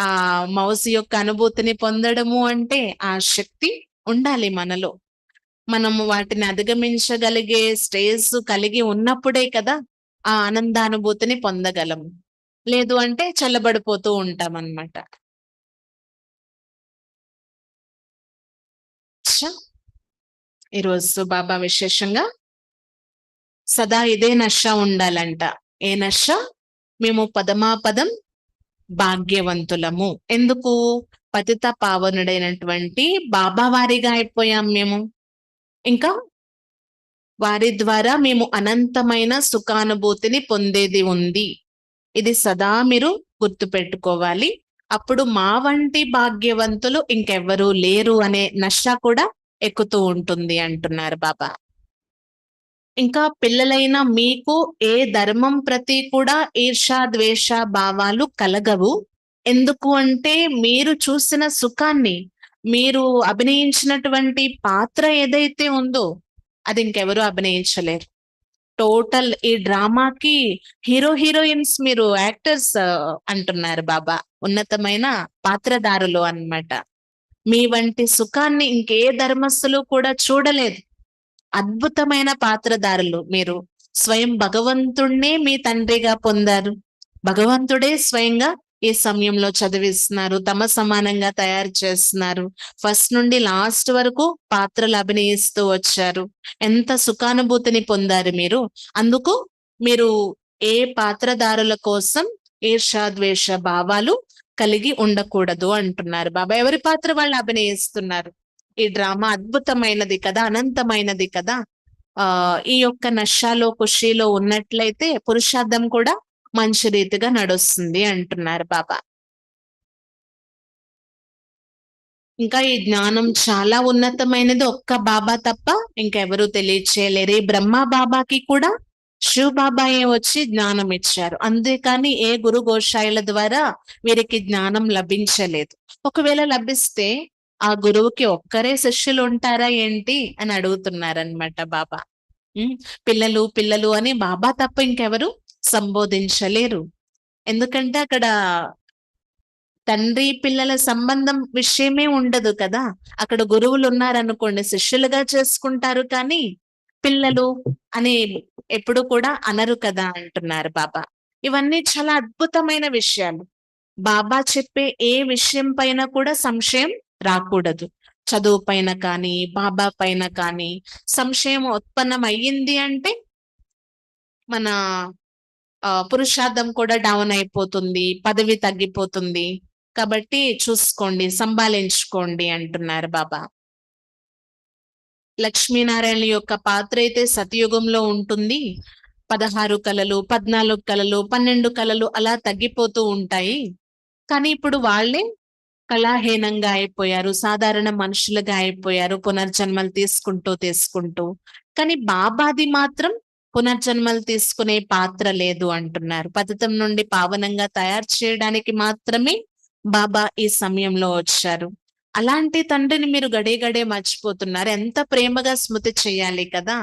ఆ మౌస్ యొక్క అనుభూతిని పొందడము అంటే ఆ శక్తి ఉండాలి మనలో. మనము వాటిని అధిగమించగలిగే స్టేజ్ కలిగి ఉన్నప్పుడే కదా ఆ ఆనందానుభూతిని పొందగలము. లేదు అంటే చల్లబడిపోతూ ఉంటామన్నమాట. ఈరోజు బాబా విశేషంగా సదా ఇదే నష ఉండాలంట. ఏ నష? మేము పదమాపదం భాగ్యవంతులము. ఎందుకు? పతిత పావనుడైనటువంటి బాబా వారిగా అయిపోయాం మేము. ఇంకా వారి ద్వారా మేము అనంతమైన సుఖానుభూతిని పొందేది ఉంది. ఇది సదా మీరు గుర్తుపెట్టుకోవాలి. అప్పుడు మా వంటి భాగ్యవంతులు ఇంకెవ్వరూ లేరు అనే నష కూడా ఎక్కుతూ ఉంటుంది అంటున్నారు బాబా. ఇంకా పిల్లలైన మీకు ఏ ధర్మం ప్రతి కూడా ఈర్ష, ద్వేష భావాలు కలగవు. ఎందుకు అంటే మీరు చూసిన సుఖాన్ని, మీరు అభినయించినటువంటి పాత్ర ఏదైతే ఉందో అది ఇంకెవరు అభినయించలేరు. టోటల్ ఈ డ్రామాకి హీరో హీరోయిన్స్ మీరు యాక్టర్స్ అంటున్నారు బాబా. ఉన్నతమైన పాత్రధారులు అన్నమాట. మీ వంటి సుఖాన్ని ఇంకే ధర్మస్థులు కూడా చూడలేదు. అద్భుతమైన పాత్రధారులు మీరు. స్వయం భగవంతుణ్ణే మీ తండ్రిగా పొందారు. భగవంతుడే స్వయంగా ఈ సమయంలో చదివిస్తున్నారు, తమ సమానంగా తయారు చేస్తున్నారు. ఫస్ట్ నుండి లాస్ట్ వరకు పాత్రలు అభినయిస్తూ వచ్చారు. ఎంత సుఖానుభూతిని పొందారు మీరు. అందుకు మీరు ఏ పాత్రధారుల కోసం ఈర్ష, ద్వేష భావాలు కలిగి ఉండకూడదు అంటున్నారు బాబా. ఎవరి పాత్ర వాళ్ళు అభినయిస్తున్నారు. ఈ డ్రామా అద్భుతమైనది కదా, అనంతమైనది కదా. ఈ యొక్క నషాలో, ఖుషీలో ఉన్నట్లయితే పురుషార్థం కూడా మంచి రీతిగా నడుస్తుంది అంటున్నారు బాబా. ఇంకా ఈ జ్ఞానం చాలా ఉన్నతమైనది. ఒక్క బాబా తప్ప ఇంకెవరూ తెలియచేయలేరు. ఈ బ్రహ్మ బాబాకి కూడా శివ బాబాయే వచ్చి జ్ఞానం ఇచ్చారు. అంతేకాని ఏ గురు గోషాయిల ద్వారా వీరికి జ్ఞానం లభించలేదు. ఒకవేళ లభిస్తే ఆ గురువుకి ఒక్కరే శిష్యులు ఉంటారా ఏంటి అని అడుగుతున్నారనమాట బాబా. పిల్లలు పిల్లలు అని బాబా తప్ప ఇంకెవరు సంబోధించలేరు. ఎందుకంటే అక్కడ తండ్రి పిల్లల సంబంధం విషయమే ఉండదు కదా. అక్కడ గురువులు ఉన్నారనుకోండి, శిష్యులుగా చేసుకుంటారు, కానీ పిల్లలు అని ఎప్పుడు కూడా అనరు కదా అంటున్నారు బాబా. ఇవన్నీ చాలా అద్భుతమైన విషయాలు. బాబా చెప్పే ఏ విషయం పైన కూడా సంశయం రాకూడదు. చదువు పైన కానీ, బాబా పైన కానీ సంశయం ఉత్పన్నం అయ్యింది అంటే మన పురుషార్థం కూడా డౌన్ అయిపోతుంది, పదవి తగ్గిపోతుంది. కాబట్టి చూసుకోండి, సంభాళించుకోండి అంటున్నారు బాబా. లక్ష్మీనారాయణ యొక్క పాత్ర అయితే సతయుగంలో ఉంటుంది. 16 కళలు, 14 కళలు, 12 కళలు అలా తగ్గిపోతూ ఉంటాయి. కానీ ఇప్పుడు వాళ్ళే కళాహీనంగా అయిపోయారు. సాధారణ మనుషులుగా అయిపోయారు. పునర్జన్మలు తీసుకుంటూ. కానీ బాబాది మాత్రం పునర్జన్మలు తీసుకునే పాత్ర లేదు అంటున్నారు. పతితం నుండి పావనంగా తయారు చేయడానికి మాత్రమే బాబా ఈ సమయంలో వచ్చారు. అలాంటి తండ్రిని మీరు గడే మర్చిపోతున్నారు. ఎంత ప్రేమగా స్మృతి చేయాలి కదా.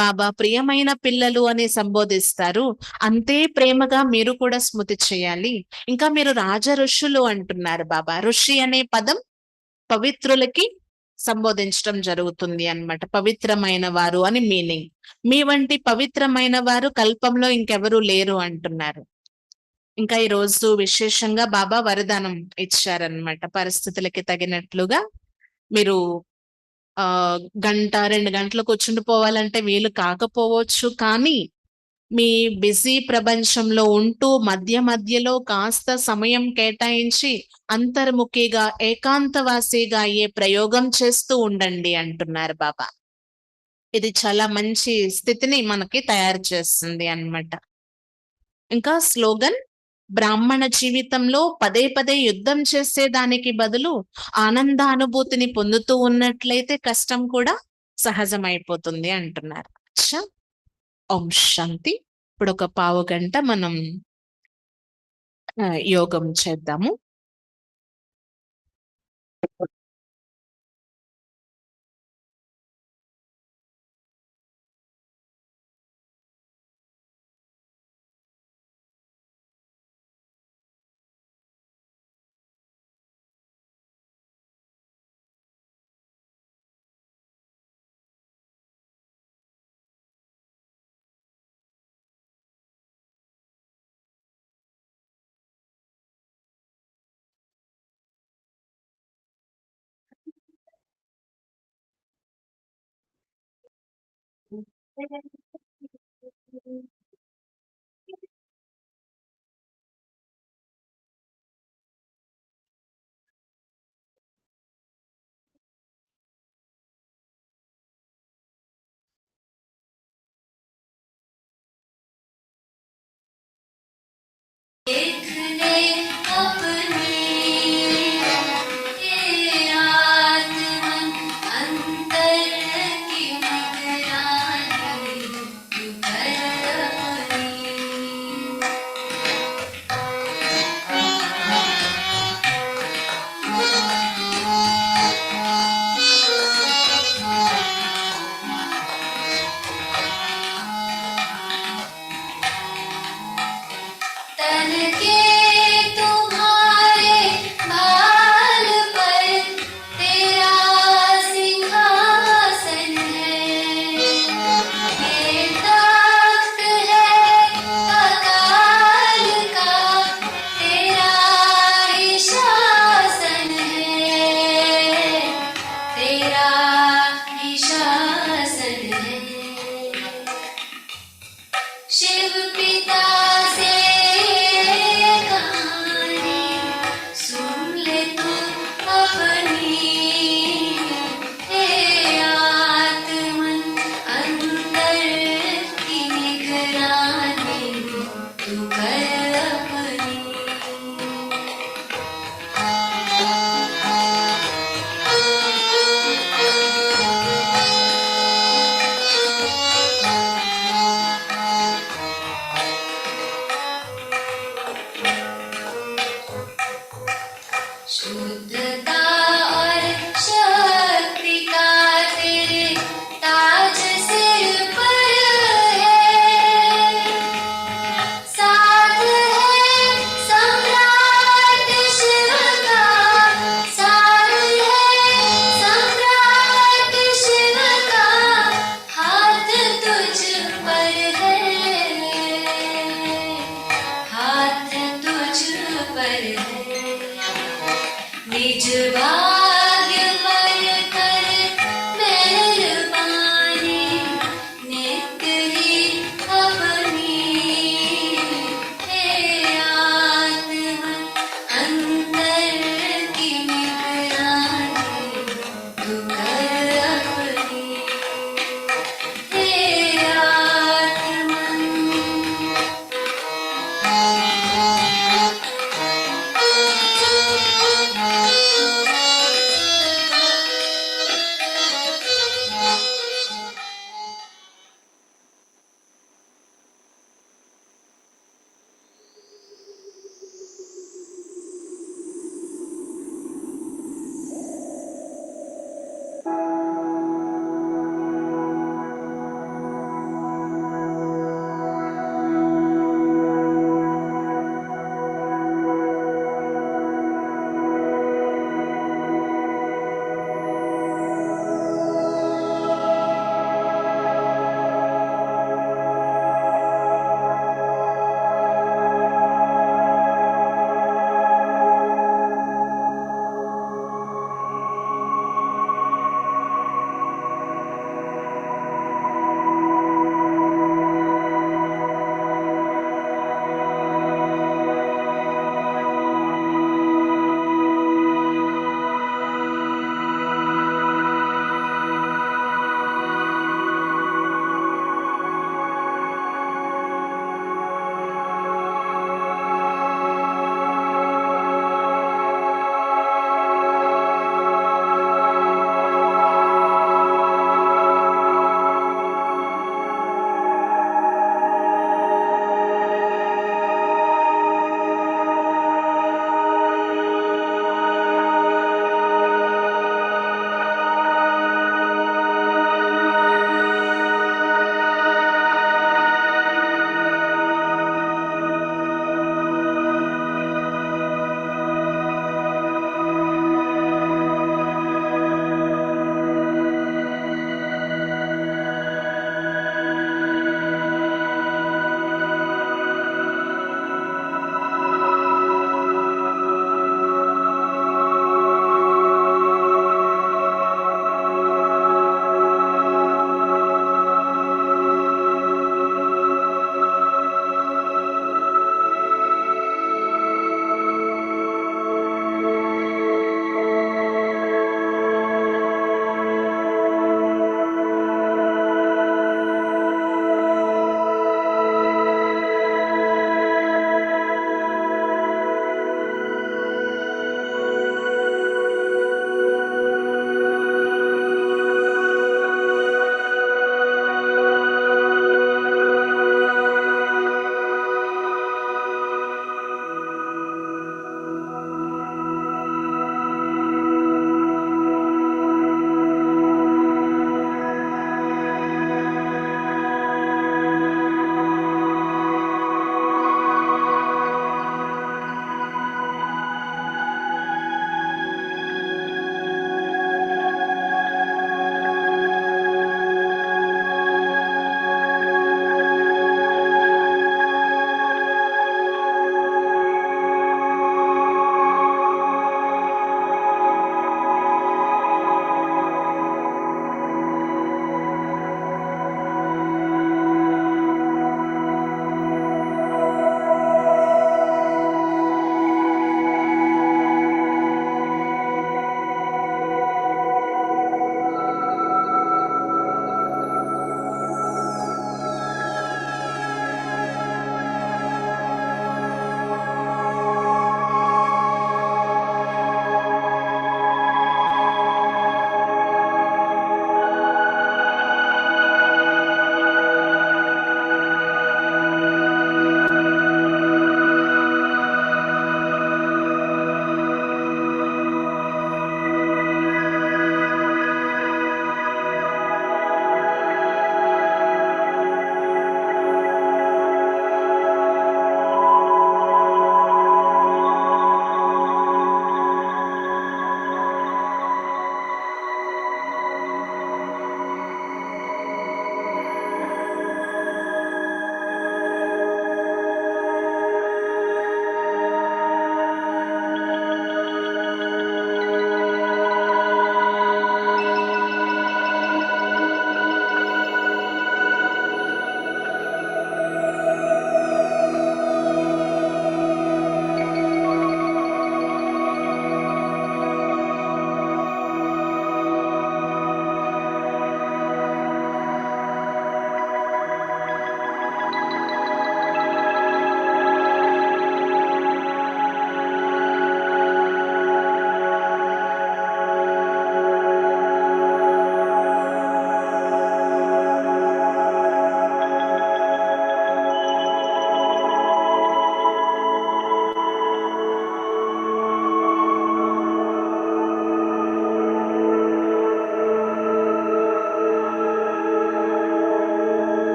బాబా ప్రియమైన పిల్లలు అని సంబోధిస్తారు. అంతే ప్రేమగా మీరు కూడా స్మృతి చేయాలి. ఇంకా మీరు రాజ ఋషులు అంటున్నారు బాబా. ఋషి అనే పదం పవిత్రులకి సంబోధించడం జరుగుతుంది అన్నమాట. పవిత్రమైన వారు అని మీనింగ్. మీ వంటి పవిత్రమైన వారు కల్పంలో ఇంకెవరూ లేరు అంటున్నారు. ఇంకా ఈ రోజు విశేషంగా బాబా వరదానం ఇచ్చారనమాట. పరిస్థితులకి తగినట్లుగా మీరు గంట 2 గంటలు కూర్చుండిపోవాలంటే వీలు కాకపోవచ్చు. కానీ మీ బిజీ ప్రపంచంలో ఉంటూ మధ్యలో కాస్త సమయం కేటాయించి అంతర్ముఖిగా, ఏకాంతవాసిగా అయ్యే ప్రయోగం చేస్తూ ఉండండి అంటున్నారు బాబా. ఇది చాలా మంచి స్థితిని మనకి తయారు చేస్తుంది అన్నమాట. ఇంకా స్లోగన్, బ్రాహ్మణ జీవితంలో పదే యుద్ధం చేసేదానికి బదులు ఆనందానుభూతిని పొందుతూ ఉన్నట్లయితే కష్టం కూడా సహజమైపోతుంది అంటున్నారు. ఓం శాంతి. ఇప్పుడు ఒక పావు గంట మనం యోగం చేద్దాము. देखने अपने ये आत्मन अंतर की निगरानी तू कर अपनी। तन के तुम्हारे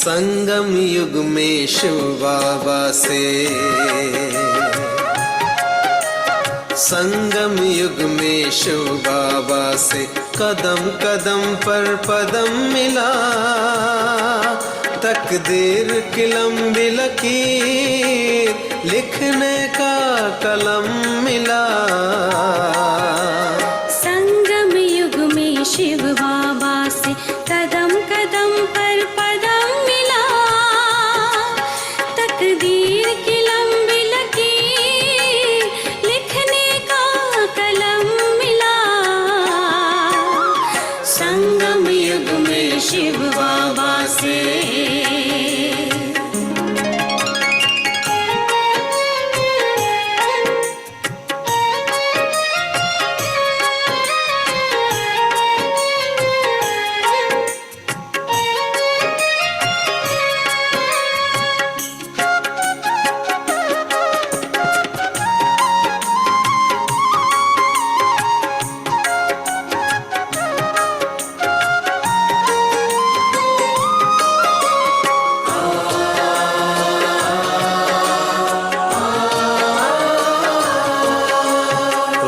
संगम युग में शिव बाबा से, संगम युग में शिव बाबा से कदम कदम पर पदम मिला, तकदीर की लंबी लकीर लिखने का कलम मिला। संगम युग में शिव बाबा से कदम कदम पर पदम मिला, तकदीर की लंबी लकीर लिखने का कलम मिला। संगम युग में शिव बाबा से।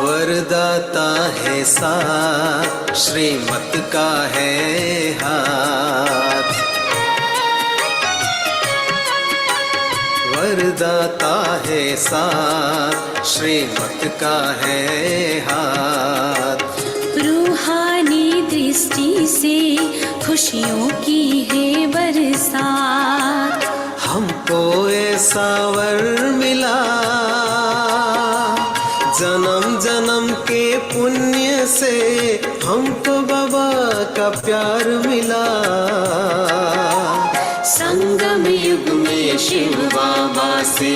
वरदाता है साथ, श्रीमत का है हाथ। वरदाता है साथ, श्रीमत का है हाथ। रूहानी दृष्टि से खुशियों की है बरसात, हमको ऐसा वर मिला, जन्म जन्म के पुण्य से हमको बाबा का प्यार मिला। संगम युग में शिव बाबा से।